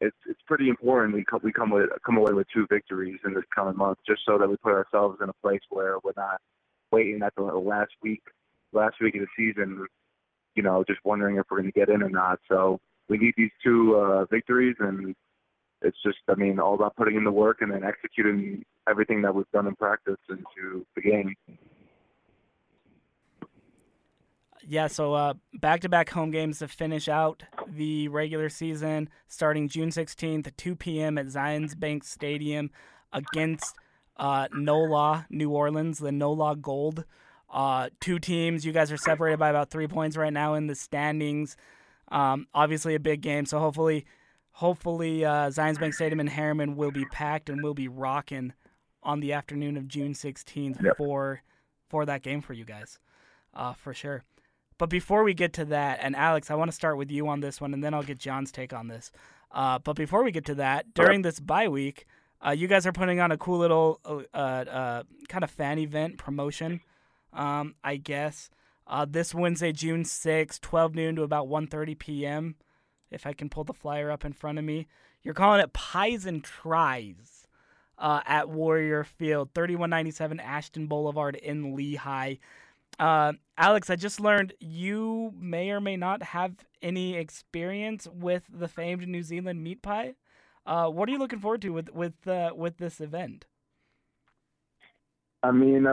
Speaker 7: it's pretty important we come away with 2 victories in this coming month, just so that we put ourselves in a place where we're not waiting at the last week of the season, you know, just wondering if we're going to get in or not. So we need these 2 victories, and it's just, I mean, all about putting in the work and then executing everything that we've done in practice into the game.
Speaker 2: Yeah, so back-to-back home games to finish out the regular season, starting June 16th at 2 p.m. at Zions Bank Stadium against NOLA, New Orleans, the NOLA Gold. 2 teams. You guys are separated by about 3 points right now in the standings. Obviously a big game, so hopefully Zions Bank Stadium in Harriman will be packed and will be rocking on the afternoon of June 16th for that game for you guys, for sure. But before we get to that, and Alex, I want to start with you on this one, and then I'll get John's take on this. But before we get to that, during this bye week, you guys are putting on a cool little kind of fan event promotion, I guess. This Wednesday, June 6th, 12 noon to about 1:30 p.m., if I can pull the flyer up in front of me. You're calling it Pies and Tries at Warrior Field, 3197 Ashton Boulevard in Lehi. Alex, I just learned you may or may not have any experience with the famed New Zealand meat pie. What are you looking forward to with this event?
Speaker 7: I mean,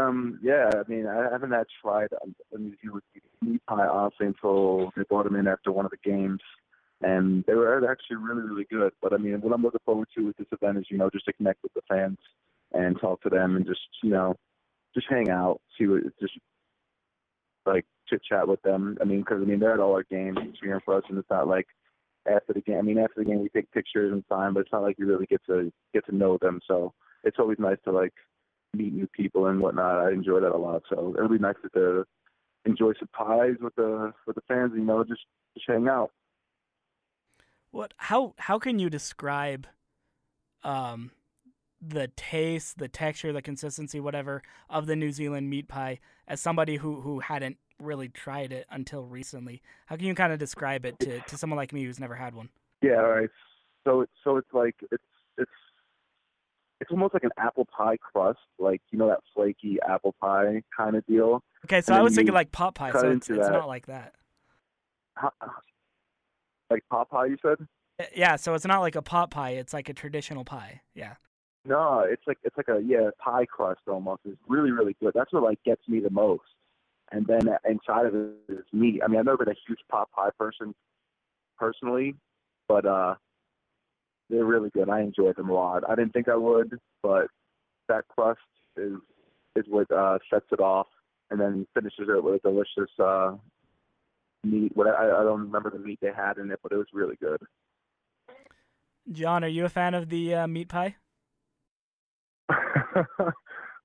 Speaker 7: yeah, I mean, I haven't actually tried a New Zealand meat pie, honestly, until they brought them in after one of the games. And they were actually really, really good. But, I mean, what I'm looking forward to with this event is, you know, just to connect with the fans and talk to them and just, you know, just hang out, just, like, chit-chat with them. I mean, because, I mean, they're at all our games cheering for us, and it's not like after the game. I mean, after the game we take pictures and sign, but it's not like you really get to know them. So it's always nice to, like, meet new people and whatnot. I enjoy that a lot. So it'll be nice to enjoy some pies with the fans and, you know, just hang out.
Speaker 2: How can you describe the taste, the texture, the consistency, whatever, of the New Zealand meat pie as somebody who hadn't really tried it until recently? How can you kind of describe it to someone like me who's never had one?
Speaker 7: Yeah, all right. So it's like it's almost like an apple pie crust, like, you know, that flaky apple pie kind of deal.
Speaker 2: Okay, so I was thinking like pot pie, so it's not like that.
Speaker 7: Like pot pie, you said?
Speaker 2: Yeah, so it's not like a pot pie. It's like a traditional pie. Yeah.
Speaker 7: No, it's like a pie crust almost. It's really, really good. That's what like gets me the most. And then inside of it is meat. I mean, I've never been a huge pot pie person personally, but they're really good. I enjoy them a lot. I didn't think I would, but that crust is what sets it off, and then finishes it with a delicious meat. I don't remember the meat they had in it, but it was really good.
Speaker 2: John, are you a fan of the meat pie?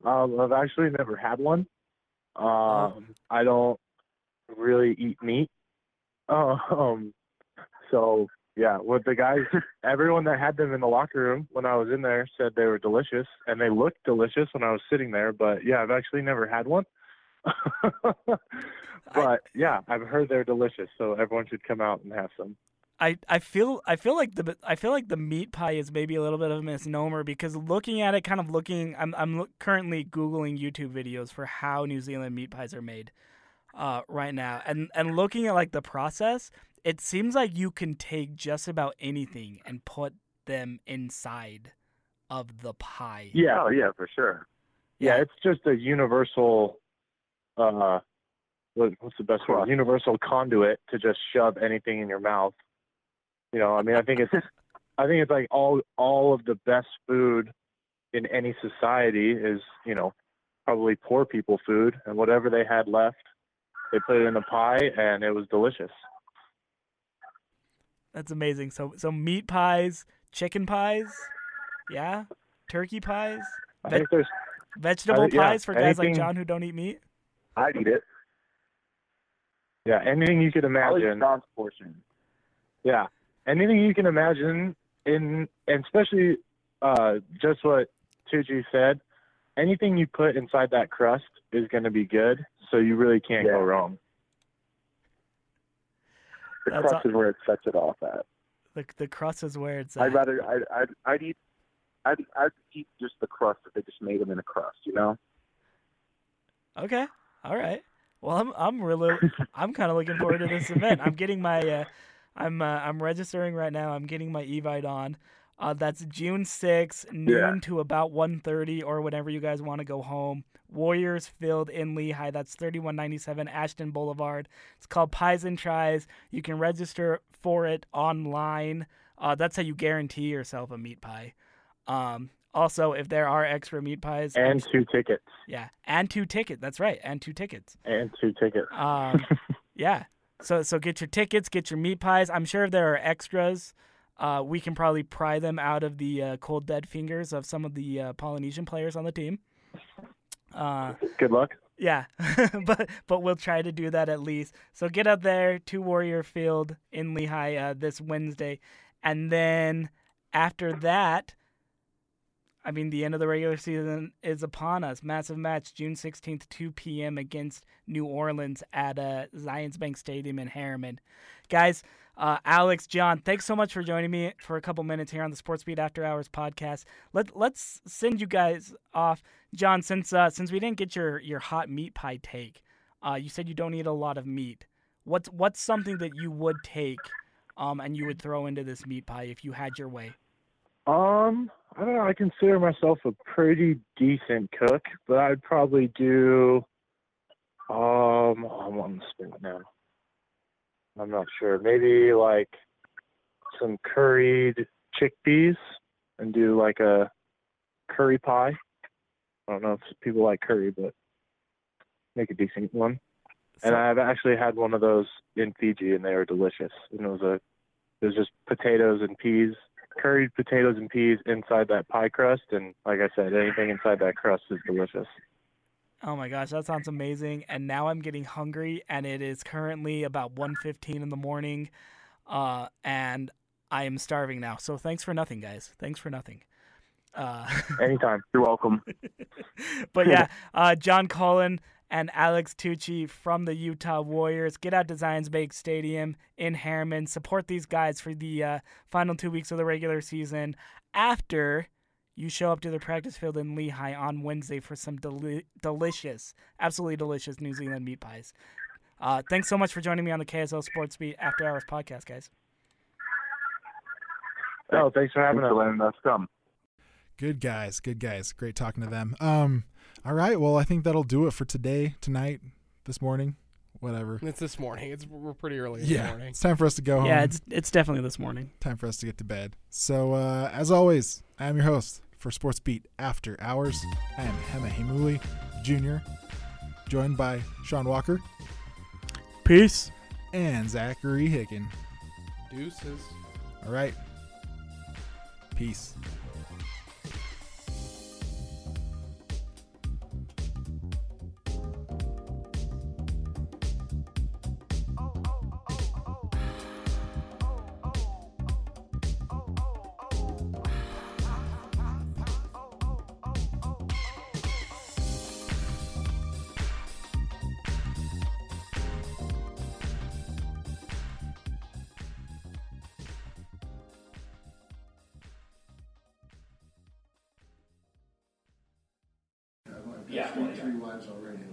Speaker 6: I've actually never had one. I don't really eat meat. So yeah, with the guys, everyone that had them in the locker room when I was in there said they were delicious, and they looked delicious when I was sitting there. But yeah, I've actually never had one. But yeah, I've heard they're delicious, so everyone should come out and have some.
Speaker 2: I feel like the meat pie is maybe a little bit of a misnomer, because looking at it, I'm currently Googling YouTube videos for how New Zealand meat pies are made right now, and looking at like the process, it seems like you can take just about anything and put them inside of the pie.
Speaker 6: Yeah,
Speaker 7: for sure.
Speaker 6: Yeah, it's just a universal. What's the best word? Universal conduit to just shove anything in your mouth. You know, I mean, I think it's like all of the best food in any society is, you know, probably poor people food, and whatever they had left, they put it in a pie, and it was delicious.
Speaker 2: That's amazing. So meat pies, chicken pies, yeah, turkey pies,
Speaker 6: I think there's
Speaker 2: vegetable pies for guys like
Speaker 6: anything-
Speaker 2: John who don't eat meat.
Speaker 7: I'd eat it.
Speaker 6: Yeah, anything you could
Speaker 7: I'll eat
Speaker 6: imagine.
Speaker 7: John's portion.
Speaker 6: Yeah, anything you can imagine, and especially just what Tucci said, anything you put inside that crust is going to be good, so you really can't go wrong.
Speaker 7: The crust is where it sets it off at.
Speaker 2: The crust is where it's at.
Speaker 7: I'd eat just the crust if they just made them in a crust, you know?
Speaker 2: Okay, all right. Well, I'm kind of looking forward to this event. I'm getting my I'm registering right now. I'm getting my Evite on. That's June 6th, noon to about 1:30, or whenever you guys want to go home. Warriors Field in Lehi. That's 3197 Ashton Boulevard. It's called Pies and Tries. You can register for it online. That's how you guarantee yourself a meat pie. Also, if there are extra meat pies.
Speaker 6: And 2 tickets.
Speaker 2: Yeah, and 2 tickets. That's right, and 2 tickets.
Speaker 6: And 2 tickets.
Speaker 2: Yeah. So get your tickets, get your meat pies. I'm sure if there are extras, we can probably pry them out of the cold dead fingers of some of the Polynesian players on the team.
Speaker 6: Good luck.
Speaker 2: Yeah, but we'll try to do that at least. So get out there to Warrior Field in Lehi this Wednesday, and then after that, I mean, the end of the regular season is upon us. Massive match, June 16th, 2 p.m. against New Orleans at Zions Bank Stadium in Harriman. Guys, Alex, John, thanks so much for joining me for a couple minutes here on the Sportsbeat After Hours podcast. Let's send you guys off. John, since we didn't get your hot meat pie take, you said you don't eat a lot of meat. What's something that you would take and you would throw into this meat pie if you had your way?
Speaker 6: I don't know. I consider myself a pretty decent cook, but I'd probably do. I'm on the spot now. I'm not sure. Maybe like some curried chickpeas and do like a curry pie. I don't know if people like curry, but make a decent one. And I've actually had one of those in Fiji, and they were delicious. And it was just potatoes and peas. Curried potatoes and peas inside that pie crust, and like I said, anything inside that crust is delicious.
Speaker 2: Oh my gosh, that sounds amazing. And now I'm getting hungry, and it is currently about 1:15 in the morning, and I am starving now. So thanks for nothing, guys. Thanks for nothing.
Speaker 6: Anytime. You're welcome.
Speaker 2: But yeah, John Cullen and Alex Tucci from the Utah Warriors. Get out to Zions Bank Stadium in Harriman. Support these guys for the final 2 weeks of the regular season after you show up to the practice field in Lehi on Wednesday for some delicious, absolutely delicious New Zealand meat pies. Thanks so much for joining me on the KSL Sportsbeat After Hours podcast, guys.
Speaker 6: Oh, thanks for having us.
Speaker 7: Thanks for letting us come.
Speaker 1: Good guys. Great talking to them. All right, well, I think that'll do it for today, tonight, this morning, whatever.
Speaker 3: It's this morning. We're pretty early in the morning.
Speaker 1: It's time for us to go home.
Speaker 2: Yeah, it's definitely this morning.
Speaker 1: Time for us to get to bed. So, as always, I am your host for Sportsbeat After Hours. I am Hema Hemuli Jr., joined by Sean Walker.
Speaker 2: Peace.
Speaker 1: And Zachary Hicken.
Speaker 3: Deuces.
Speaker 1: All right. Peace.
Speaker 8: Yeah. 3 wives already.